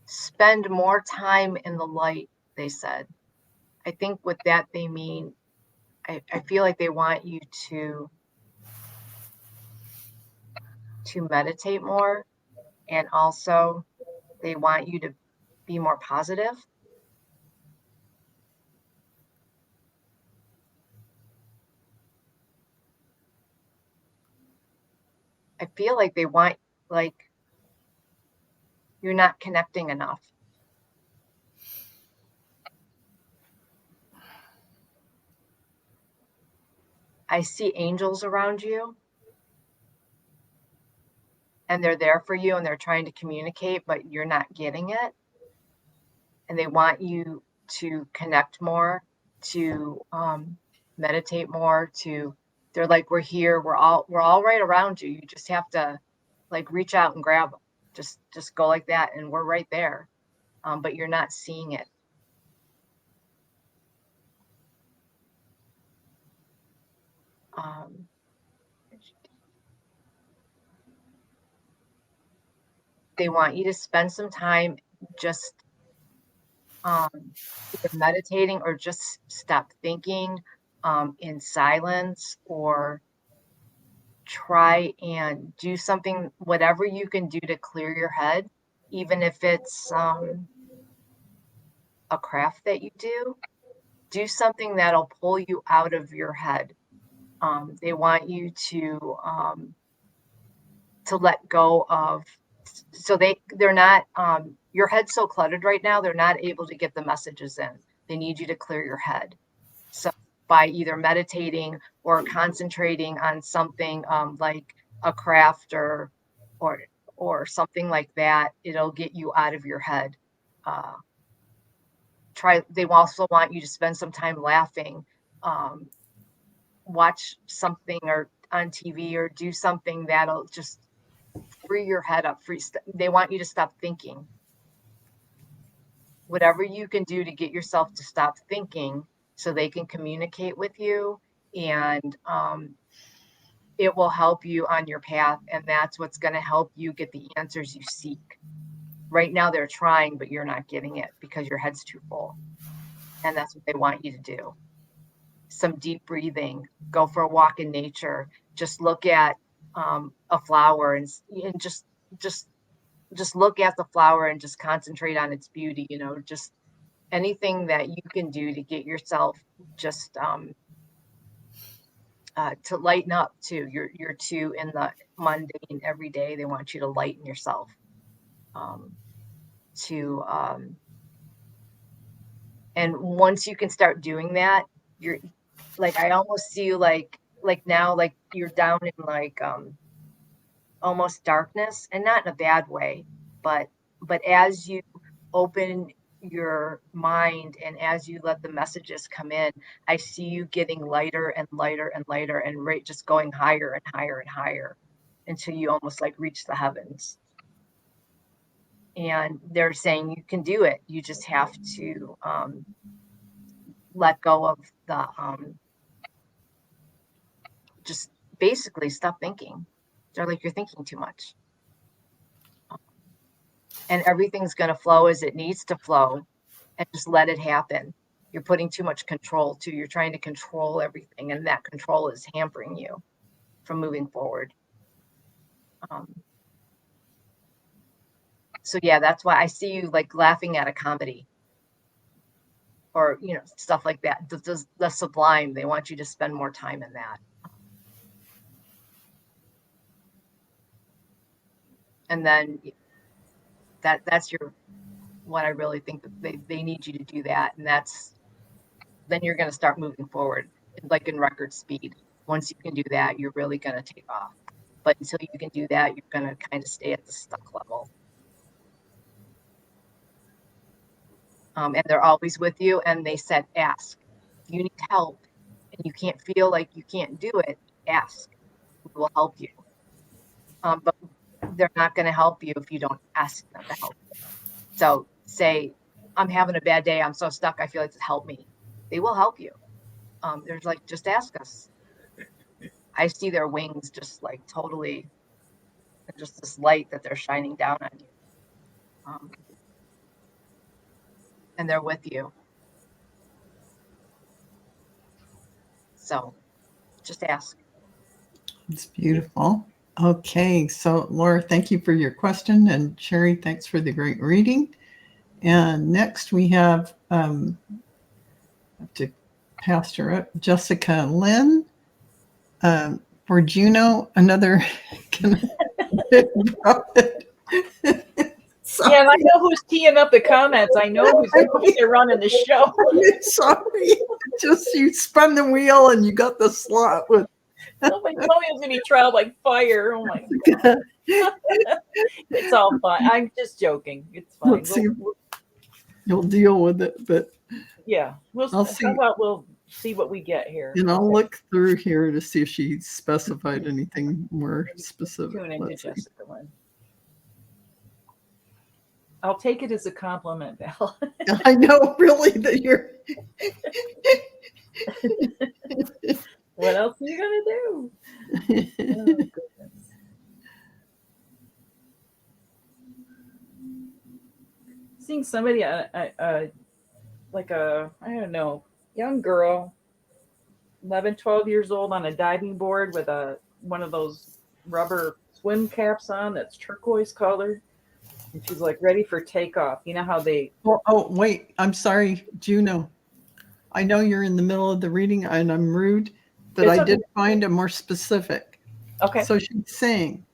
spend more time in the light, they said. I think with that they mean, I feel like they want you to meditate more, and also they want you to be more positive. I feel like they want, like, you're not connecting enough. I see angels around you, and they're there for you, and they're trying to communicate, but you're not getting it. And they want you to connect more, to meditate more, they're like, we're here, we're all right around you. You just have to, like, reach out and grab them. Just go like that, and we're right there. But you're not seeing it. They want you to spend some time just either meditating or just stop thinking in silence, or try and do something, whatever you can do to clear your head, even if it's a craft that you do something that'll pull you out of your head. They want you to let go of, so they're not, your head's so cluttered right now, they're not able to get the messages in. They need you to clear your head. So by either meditating or concentrating on something like a craft or something like that, it'll get you out of your head. They also want you to spend some time laughing, watch something or on TV, or do something that'll just free your head up. They want you to stop thinking. Whatever you can do to get yourself to stop thinking, so they can communicate with you, and it will help you on your path, and that's what's going to help you get the answers you seek. Right now they're trying, but you're not getting it because your head's too full. And that's what they want you to do. Some deep breathing, go for a walk in nature, just look at a flower and just look at the flower and just concentrate on its beauty, just anything that you can do to get yourself just to lighten up too. You're too in the mundane every day. They want you to lighten yourself and once you can start doing that, you're like, I almost see you like now, like you're down in like almost darkness, and not in a bad way, but as you open your mind and as you let the messages come in, I see you getting lighter and lighter and lighter and just going higher and higher and higher until you almost like reach the heavens. And they're saying you can do it. You just have to let go of the just basically stop thinking. They're like, you're thinking too much. And everything's going to flow as it needs to flow, and just let it happen. You're putting too much control too. You're trying to control everything, and that control is hampering you from moving forward. So yeah, that's why I see you like laughing at a comedy or, stuff like that. The sublime, they want you to spend more time in that. And then that's what I really think that they need you to do that. And then you're going to start moving forward like in record speed. Once you can do that, you're really going to take off. But until you can do that, you're going to kind of stay at the stuck level. And they're always with you. And they said, ask. If you need help and you can't feel like you can't do it, ask. We will help you. But they're not going to help you if you don't ask them to help you. So say, I'm having a bad day. I'm so stuck. I feel like, help me. They will help you. They're like, just ask us. I see their wings just like totally, just this light that they're shining down on you. And they're with you. So just ask. It's beautiful. Okay, so Laura, thank you for your question, and Cheri, thanks for the great reading. And next we have to pass her up, Jessica Lynn for Juno, another. Yeah, and I know who's teeing up the comments. I know who's running the show. Sorry, just you spun the wheel and you got the slot with. Somebody told me it was going to be trial like fire. Oh my God. It's all fun. I'm just joking. It's fine. Let's see. You'll deal with it, but yeah, we'll see what we get here. And I'll look through here to see if she specified anything more specific. Tune into Jessica Lynn. I'll take it as a compliment, Val. I know, really, that you're. What else are you gonna do? Oh, goodness. Seeing somebody, like a, I don't know, young girl, 11, 12 years old, on a diving board with one of those rubber swim caps on that's turquoise colored, and she's like ready for takeoff. You know how they? Oh, wait! I'm sorry, Juno. I know you're in the middle of the reading, and I'm rude. But I did find a more specific. Okay. So she's saying,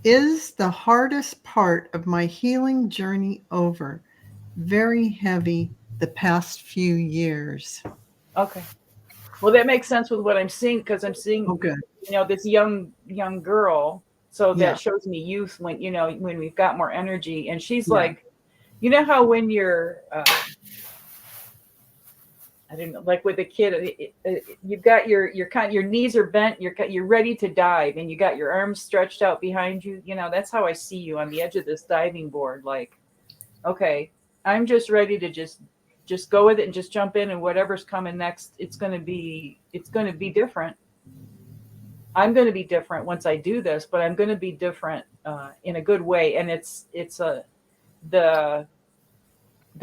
is the hardest part of my healing journey over? Very heavy the past few years. Okay. Well, that makes sense with what I'm seeing, because I'm seeing, this young girl. So that shows me youth when we've got more energy. And she's like, you know how when you're, I don't know, like with a kid, you've got your knees are bent, you're ready to dive, and you got your arms stretched out behind you. That's how I see you on the edge of this diving board. Like, okay, I'm just ready to just go with it and just jump in, and whatever's coming next, it's going to be different. I'm going to be different once I do this, but I'm going to be different in a good way. And it's the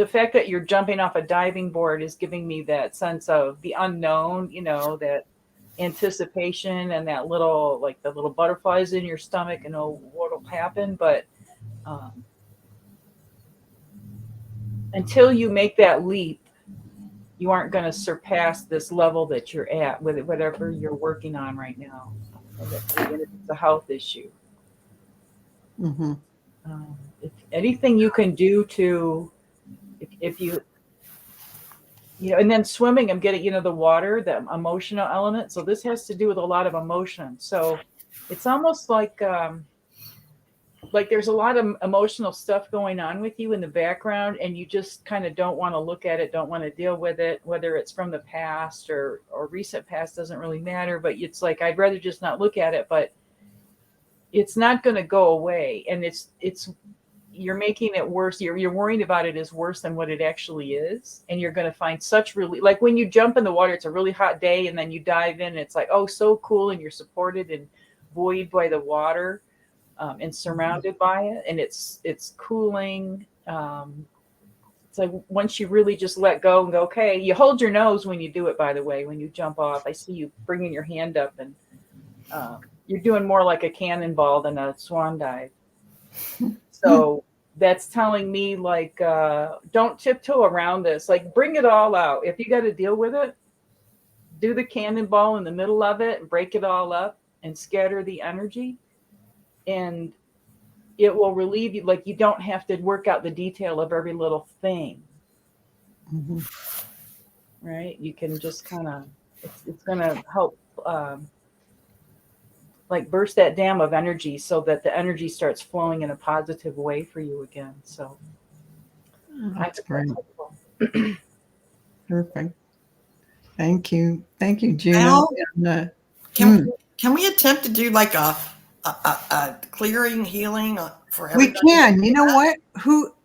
fact that you're jumping off a diving board is giving me that sense of the unknown, that anticipation and that little, like the little butterflies in your stomach and what'll happen. But until you make that leap, you aren't going to surpass this level that you're at with whatever you're working on right now. Even if it's a health issue. Mm-hmm. If anything you can do to, if you, and then swimming, I'm getting, the water, the emotional element. So this has to do with a lot of emotion. So it's almost like there's a lot of emotional stuff going on with you in the background, and you just kind of don't want to look at it, don't want to deal with it, whether it's from the past or recent past, doesn't really matter. But it's like, I'd rather just not look at it, but it's not going to go away. And it's you're making it worse. You're worrying about it as worse than what it actually is. And you're going to find such relief. Like when you jump in the water, it's a really hot day, and then you dive in, and it's like, oh, so cool. And you're supported and buoyed by the water. And surrounded by it, and it's cooling. It's like once you really just let go and go, okay, you hold your nose when you do it, by the way, when you jump off. I see you bringing your hand up, and you're doing more like a cannonball than a swan dive. So that's telling me, like, don't tiptoe around this. Like, bring it all out. If you got to deal with it, do the cannonball in the middle of it and break it all up and scatter the energy. And it will relieve you. Like, you don't have to work out the detail of every little thing. Mm-hmm. Right? You can just kind of, it's going to help like burst that dam of energy so that the energy starts flowing in a positive way for you again. So that's great. Perfect. Thank you, Juno. Val, can we attempt to do like a clearing healing for everybody? We can. You know what?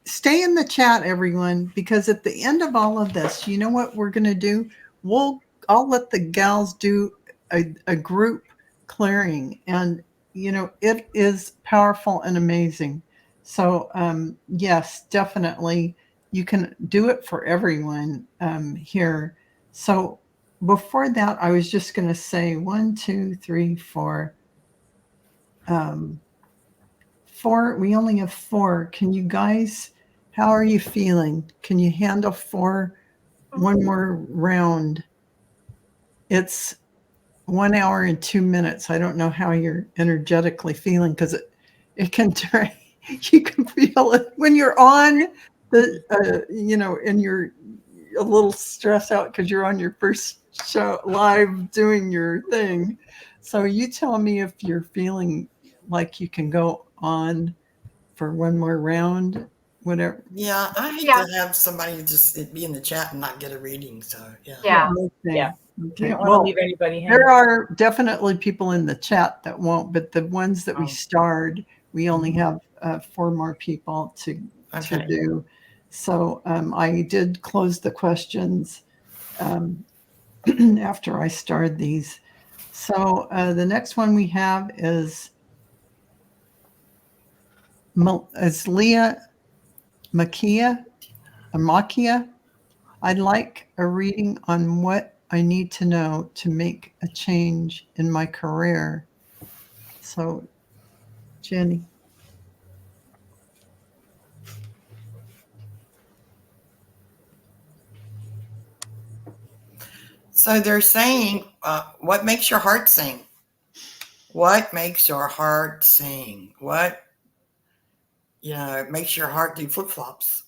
Stay in the chat, everyone, because at the end of all of this, you know what we're going to do? I'll let the gals do a group clearing, and it is powerful and amazing. So yes, definitely, you can do it for everyone here. So before that, I was just going to say 1, 2, 3, 4. 4. We only have 4. Can you guys? How are you feeling? Can you handle 4? One more round. It's 1 hour and 2 minutes. I don't know how you're energetically feeling, because it can turn. You can feel it when you're on the, and you're a little stressed out because you're on your first show live doing your thing. So you tell me if you're feeling like you can go on for one more round, whatever. Yeah, I hate to have somebody just be in the chat and not get a reading. So yeah. Okay. You don't want to leave anybody hanging. There are definitely people in the chat that won't, but the ones that we starred, we only have 4 more people to do. So I did close the questions after I starred these. So the next one we have is Leah Makia. I'd like a reading on what I need to know to make a change in my career. So, Jenny. So they're saying, what makes your heart sing? What makes your heart sing? What, it makes your heart do flip-flops.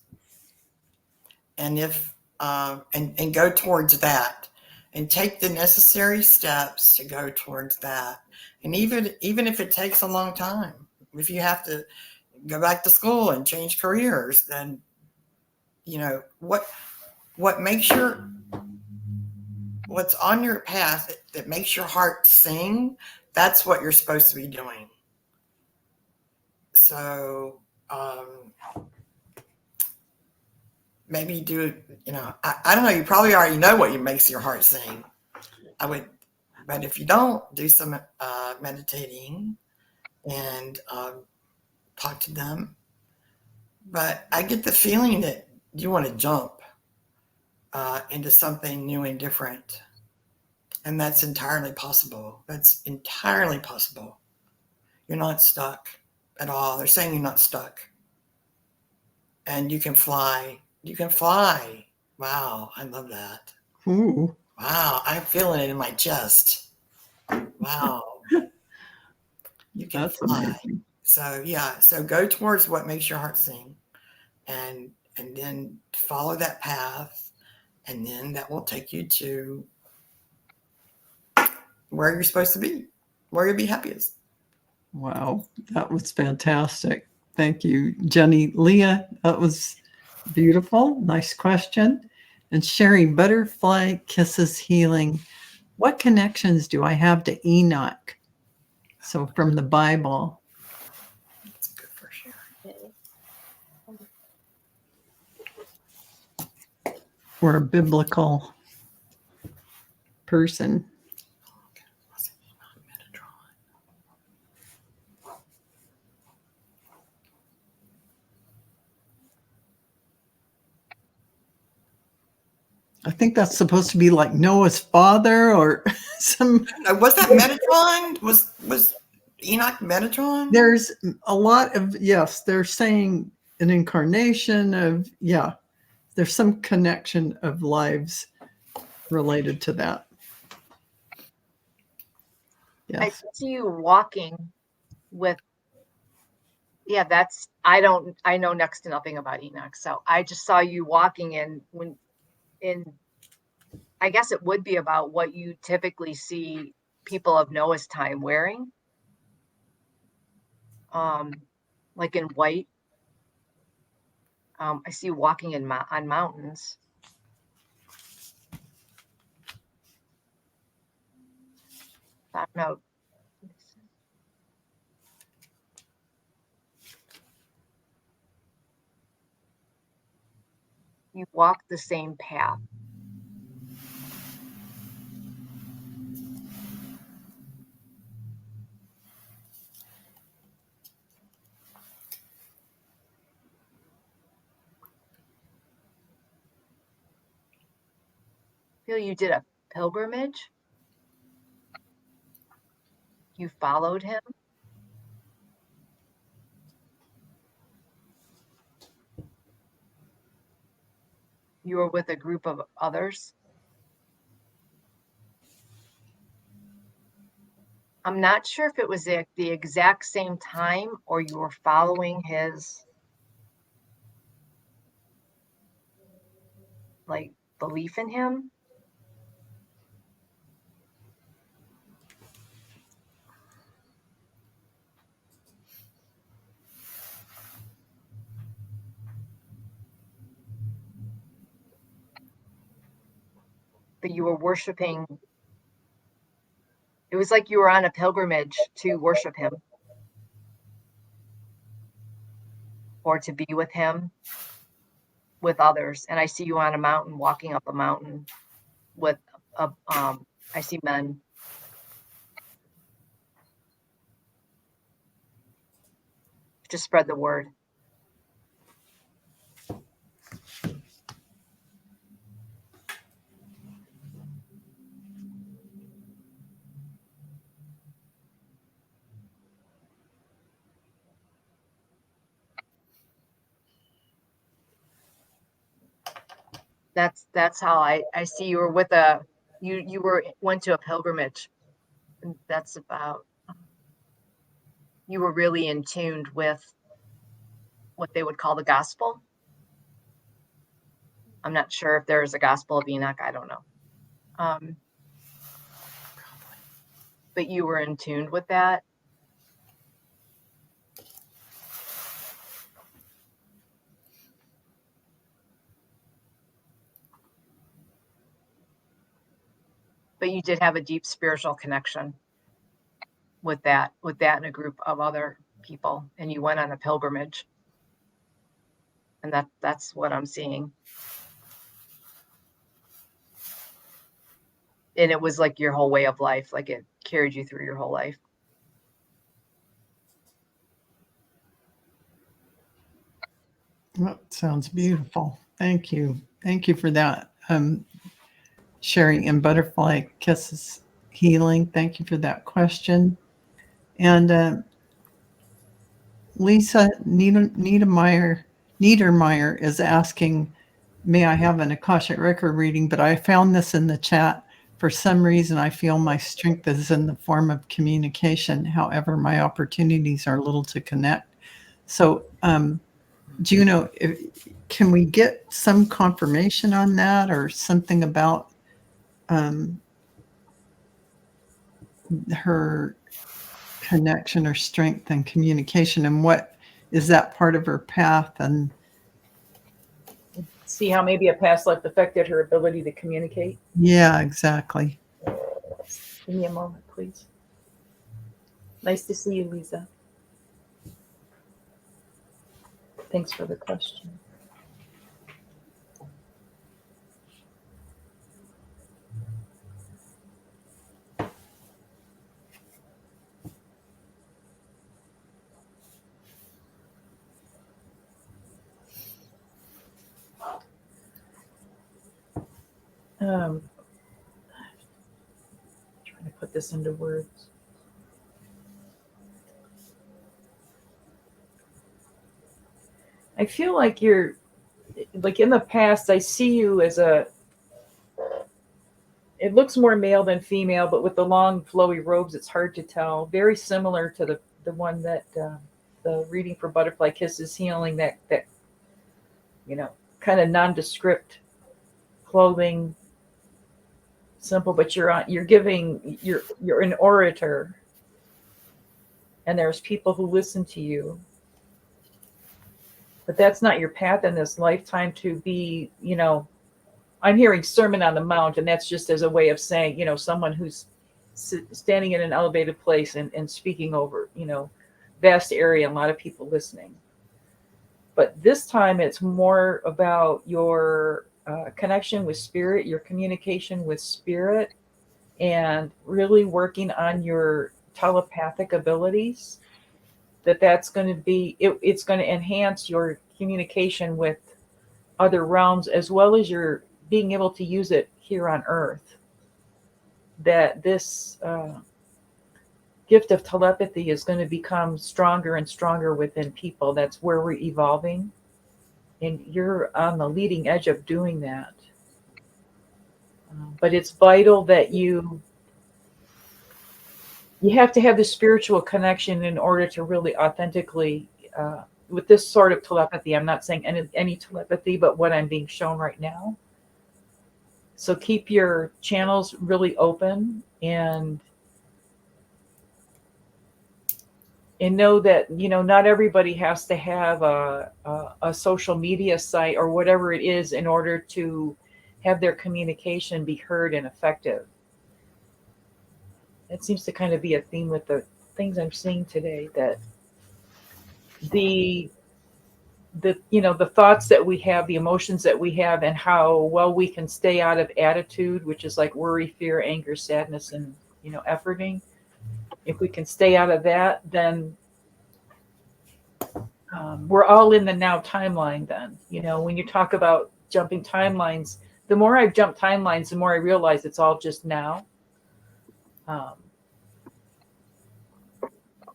And if, and go towards that, and take the necessary steps to go towards that. And even if it takes a long time, if you have to go back to school and change careers, then, what makes what's on your path that makes your heart sing, that's what you're supposed to be doing. So maybe do, I don't know, you probably already know what makes your heart sing. But if you don't, do some meditating and talk to them. But I get the feeling that you want to jump into something new and different. And that's entirely possible. That's entirely possible. You're not stuck at all. They're saying you're not stuck. And you can fly. You can fly. Wow, I love that. Ooh. Wow, I'm feeling it in my chest. Wow. You can That's fly. amazing. So yeah, so go towards what makes your heart sing, and then follow that path, and then that will take you to where you're supposed to be, where you'll be happiest. Wow, that was fantastic. Thank you, Jennie. Leah, that was beautiful. Nice question. And Cheri, butterfly kisses healing. What connections do I have to Enoch? So from the Bible. That's good for sure. Or a biblical person. I think that's supposed to be like Noah's father or some. Was that Metatron? Was Enoch Metatron? There's a lot of, yes, they're saying an incarnation of, yeah, there's some connection of lives related to that. I Yes. see you walking with, yeah, that's, I know next to nothing about Enoch. So I just saw you walking I guess it would be about what you typically see people of Noah's time wearing. Like in white. I see you walking on mountains. I don't know. You walk the same path. I feel you did a pilgrimage. You followed him. You were with a group of others. I'm not sure if it was at the exact same time or you were following his like belief in him. But you were worshiping. It was like you were on a pilgrimage to worship him or to be with him with others. And I see you on a mountain, walking up a mountain with I see men. Just spread the word. That's how I see you were with you went to a pilgrimage. And that's about, you were really in tune with what they would call the gospel. I'm not sure if there is a gospel of Enoch. I don't know. But you were in tune with that. But you did have a deep spiritual connection with that in a group of other people, and you went on a pilgrimage. And that's what I'm seeing. And it was like your whole way of life, like it carried you through your whole life. Well, sounds beautiful. Thank you. Thank you for that. Sharing in Butterfly Kisses Healing. Thank you for that question. And Lisa Niedermeyer is asking, may I have an Akashic Record reading? But I found this in the chat. For some reason, I feel my strength is in the form of communication. However, my opportunities are little to connect. So, Juno, can we get some confirmation on that, or something about her connection or strength and communication, and what is that part of her path? And See how maybe a past life affected her ability to communicate? yeah, exactly. Give me a moment, please. Nice to see you, Lisa. Thanks for the question. Trying to put this into words. I feel like you're, like in the past, I see you as it looks more male than female, but with the long flowy robes, it's hard to tell. Very similar to the one that, the reading for Butterfly Kisses Healing, that kind of nondescript clothing, simple, but you're an orator, and there's people who listen to you. But that's not your path in this lifetime to be, I'm hearing Sermon on the Mount, and that's just as a way of saying, someone who's standing in an elevated place and speaking over, vast area and a lot of people listening. But this time it's more about your connection with spirit, your communication with spirit, and really working on your telepathic abilities. That's going to be, it's going to enhance your communication with other realms, as well as your being able to use it here on Earth. That this gift of telepathy is going to become stronger and stronger within people. That's where we're evolving. And you're on the leading edge of doing that. But it's vital that you have to have the spiritual connection in order to really authentically, with this sort of telepathy, I'm not saying any telepathy, but what I'm being shown right now. So keep your channels really open and know that, not everybody has to have a social media site or whatever it is in order to have their communication be heard and effective. It seems to kind of be a theme with the things I'm seeing today, that the thoughts that we have, the emotions that we have, and how well we can stay out of attitude, which is like worry, fear, anger, sadness, and efforting. If we can stay out of that, then we're all in the now timeline. Then, when you talk about jumping timelines, the more I've jumped timelines, the more I realize it's all just now.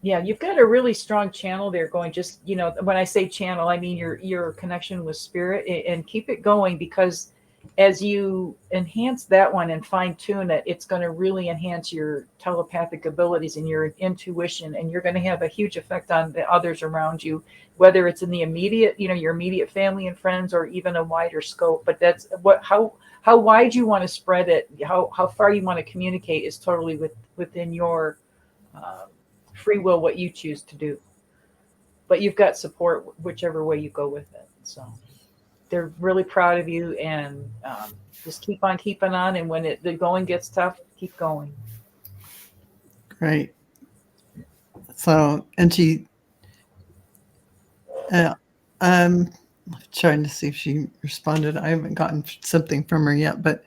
Yeah, you've got a really strong channel there going. Just, when I say channel, I mean your connection with spirit, and keep it going, because as you enhance that one and fine tune it, it's going to really enhance your telepathic abilities and your intuition, and you're going to have a huge effect on the others around you, whether it's in the immediate, your immediate family and friends, or even a wider scope. But that's how wide you want to spread it, how far you want to communicate is totally within your free will, what you choose to do. But you've got support whichever way you go with it. So they're really proud of you, and just keep on keeping on. And when the going gets tough, keep going. Great. So, and she, I'm trying to see if she responded. I haven't gotten something from her yet, but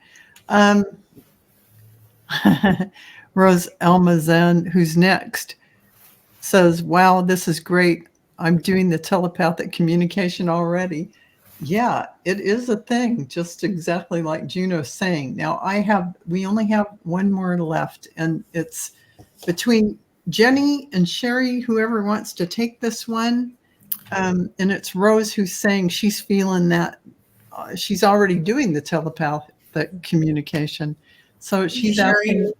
Rose Almazan, who's next, says, wow, this is great. I'm doing the telepathic communication already. Yeah, it is a thing, just exactly like Juno's saying. Now we only have one more left, and it's between Jennie and Cheri, whoever wants to take this one. And it's Rose who's saying she's feeling that she's already doing the telepathic communication. So she's asking,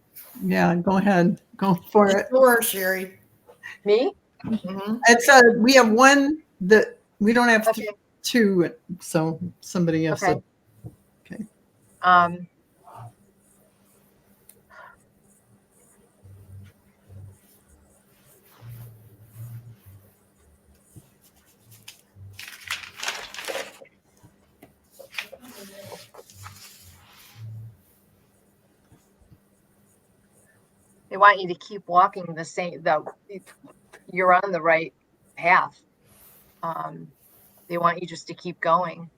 yeah, go ahead, go for it. Sure, Cheri. Me? Mhm. It's we have one that we don't have Okay. two, so somebody else. Okay. Okay. They want you to keep walking you're on the right path. They want you just to keep going.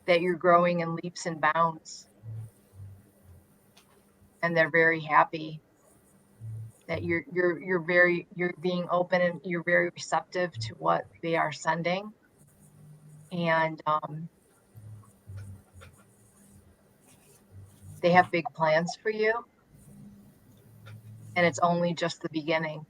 That you're growing in leaps and bounds, and they're very happy that you're being open, and you're very receptive to what they are sending. And they have big plans for you, and it's only just the beginning.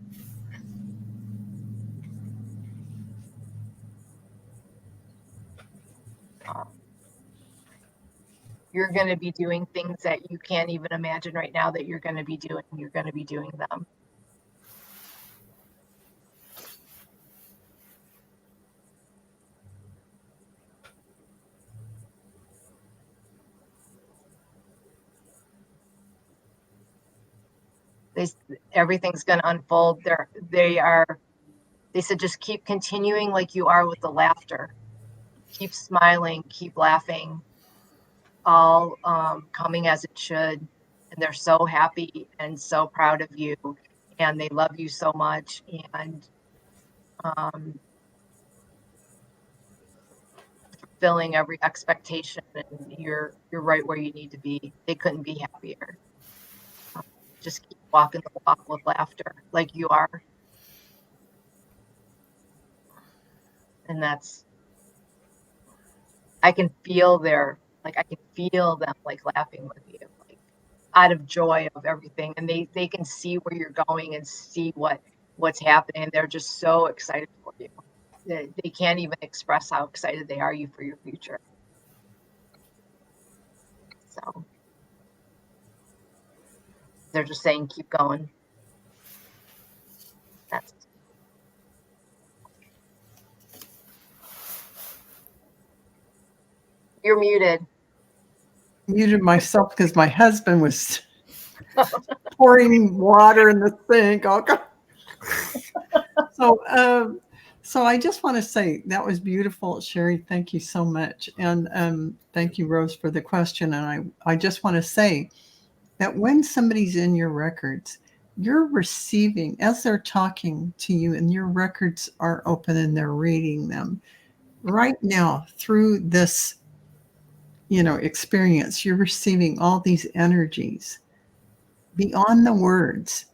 You're going to be doing things that you can't even imagine right now that you're going to be doing. You're going to be doing them. Everything's going to unfold. They said just keep continuing like you are with the laughter. Keep smiling, keep laughing, all coming as it should. And they're so happy and so proud of you, and they love you so much. And fulfilling every expectation, and you're right where you need to be. They couldn't be happier. Just keep walking the walk with laughter like you are. And I can feel I can feel them like laughing with you, like out of joy of everything. And they can see where you're going and see what's happening. They're just so excited for you. They can't even express how excited they are for your future. So they're just saying, keep going. You're muted. Muted myself because my husband was pouring water in the sink. So I just want to say that was beautiful, Cheri. Thank you so much. And thank you, Rose, for the question. And I just want to say that when somebody's in your records, you're receiving, as they're talking to you, and your records are open and they're reading them right now through this, experience, you're receiving all these energies beyond the words.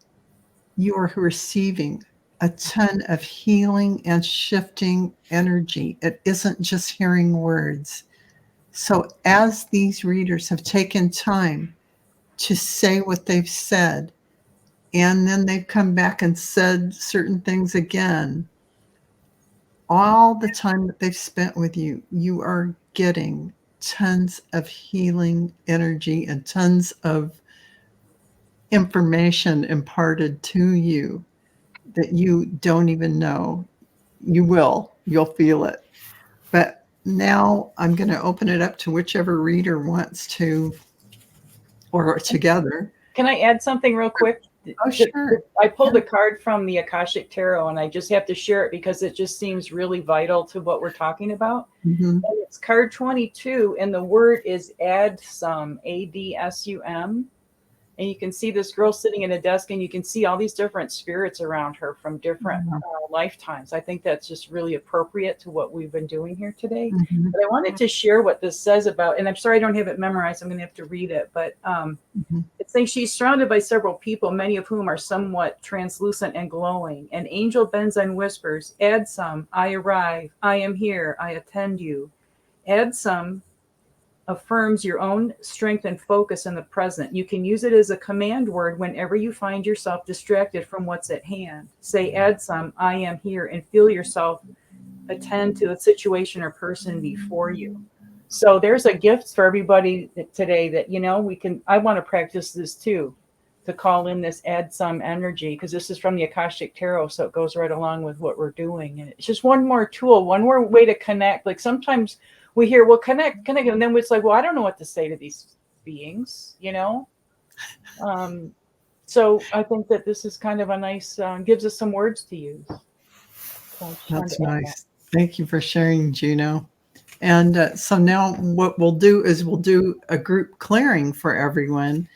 You are receiving a ton of healing and shifting energy. It isn't just hearing words. So as these readers have taken time to say what they've said, and then they've come back and said certain things again, all the time that they've spent with you, you are getting tons of healing energy and tons of information imparted to you that you don't even know. You'll feel it. But now I'm going to open it up to whichever reader wants to, or together. Can I add something real quick? Oh, sure. I pulled a card from the Akashic Tarot, and I just have to share it because it just seems really vital to what we're talking about. Mm-hmm. And it's card 22, and the word is ADSUM, ADSUM. And you can see this girl sitting at a desk, and you can see all these different spirits around her from different lifetimes. I think that's just really appropriate to what we've been doing here today. Mhm. But I wanted to share what this says about, and I'm sorry I don't have it memorized. I'm going to have to read it. But it's saying she's surrounded by several people, many of whom are somewhat translucent and glowing. An angel bends and whispers, add some, I arrive, I am here, I attend you. Add some affirms your own strength and focus in the present. You can use it as a command word whenever you find yourself distracted from what's at hand. Say, add some, I am here, and feel yourself attend to the situation or person before you. So there's a gift for everybody today that, I want to practice this too, to call in this add some energy, because this is from the Akashic Tarot, so it goes right along with what we're doing. And it's just one more tool, one more way to connect. Like sometimes we hear, well, connect, and then it's like, well, I don't know what to say to these beings, So I think that this is kind of a nice, gives us some words to use. So That's nice. Thank you for sharing, Juno. And so now what we'll do is we'll do a group clearing for everyone.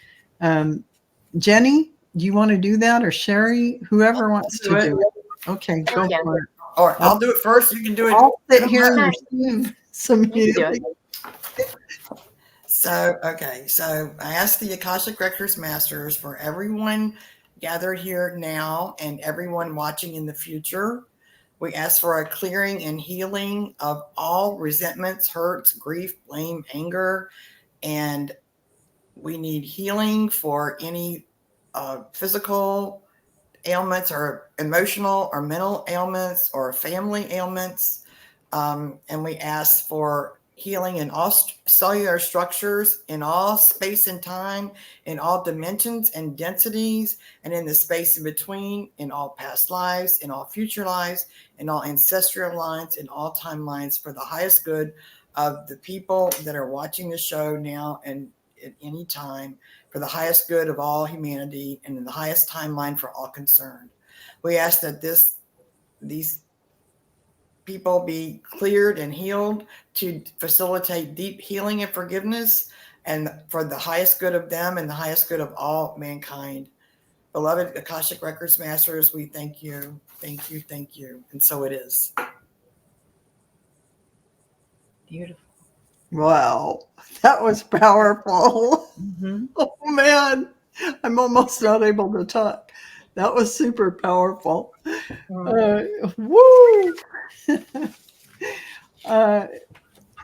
Jenny, do you want to do that, or Cheri? Whoever wants to do it. Okay, go for it. Or I'll do it first. You can do it. I'll sit here and receive some healing. So I asked the Akashic Records Masters for everyone gathered here now and everyone watching in the future. We ask for a clearing and healing of all resentments, hurts, grief, blame, anger, and we need healing for any physical ailments or emotional or mental ailments or family ailments. And we ask for healing in all cellular structures, in all space and time, in all dimensions and densities, and in the space in between, in all past lives, in all future lives, in all ancestral lines, in all timelines, for the highest good of the people that are watching the show now and at any time, for the highest good of all humanity, and in the highest timeline for all concerned. We ask that these people be cleared and healed to facilitate deep healing and forgiveness, and for the highest good of them and the highest good of all mankind. Beloved Akashic Records Masters, we thank you, thank you, thank you. And so it is. Beautiful. Wow, that was powerful. Mm-hmm. Oh man, I'm almost not able to talk. That was super powerful. Woo!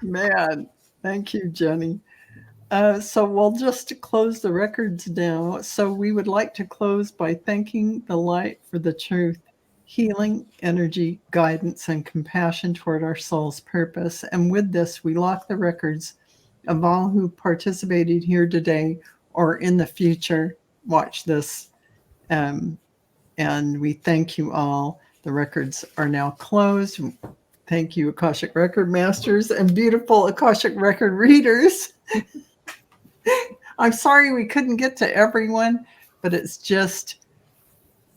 Man, thank you, Jenny. So we'll just close the records now. So we would like to close by thanking the light for the truth, healing, energy, guidance, and compassion toward our soul's purpose. And with this, we lock the records of all who participated here today or in the future. Watch this. And we thank you all. The records are now closed. Thank you, Akashic Record Masters and beautiful Akashic Record Readers. I'm sorry we couldn't get to everyone, but it's just,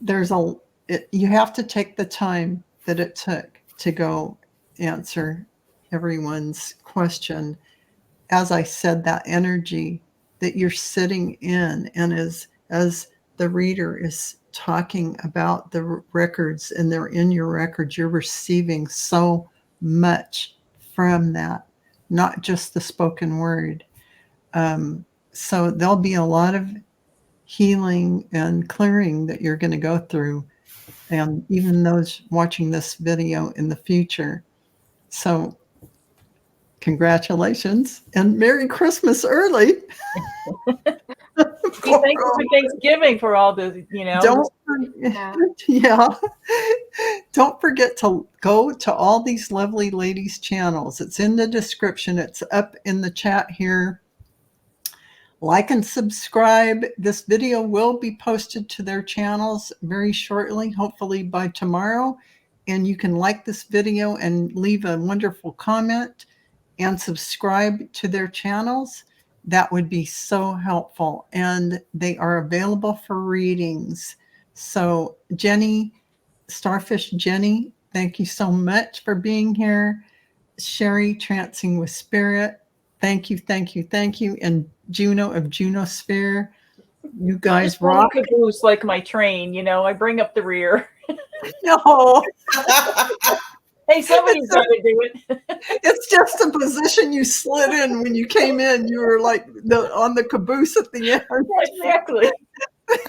you have to take the time that it took to go answer everyone's question. As I said, that energy that you're sitting in, and as the reader is talking about the records and they're in your records, you're receiving so much from that, not just the spoken word. So there'll be a lot of healing and clearing that you're going to go through, and even those watching this video in the future. So congratulations and Merry Christmas early. Be thankful for Thanksgiving for all the, Don't forget to go to all these lovely ladies' channels. It's in the description. It's up in the chat here. Like and subscribe. This video will be posted to their channels very shortly, hopefully by tomorrow. And you can like this video and leave a wonderful comment and subscribe to their channels. That would be so helpful. And they are available for readings. So Jenny, Starfish Jennie, thank you so much for being here. Cheri, Trancing with Spirit, thank you, thank you, thank you. And Juno of JunoSphere, You guys Just run rock. the caboose like my train, you know. I bring up the rear. No, Hey, somebody's got to do it. it's just a position you slid in when you came in. You were like on the caboose at the end, Exactly.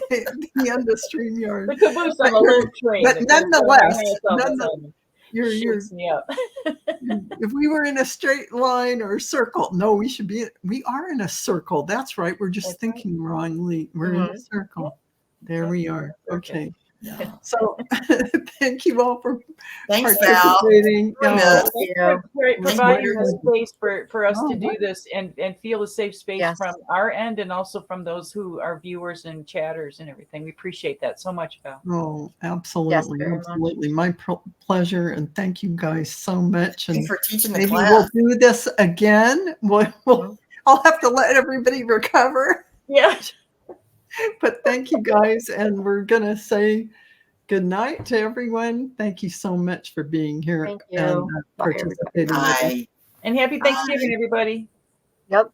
the end of StreamYard. The caboose on a little train. But that goes nonetheless, around my house all the time. you're Shoots me up. if we were in a straight line or a circle, no, we are in a circle. That's right. We're just That's thinking wrongly. We're in a circle. There we are. Okay. Yeah. So thank you all for Thanks, Val. participating. Yeah. you. Providing the space for us Oh, to do this and feel a safe space Yes. from our end and also from those who are viewers and chatters and everything. We appreciate that so much, Val. Oh, absolutely. very much. Absolutely. My pleasure. And thank you guys so much. Thanks And for teaching the maybe class. we'll do this again. I'll have to let everybody recover. Yeah. But thank you guys. And we're going to say good night to everyone. Thank you so much for being here Thank you. and Bye, everybody. participating with us. Bye. And happy Thanksgiving, everybody. Yep.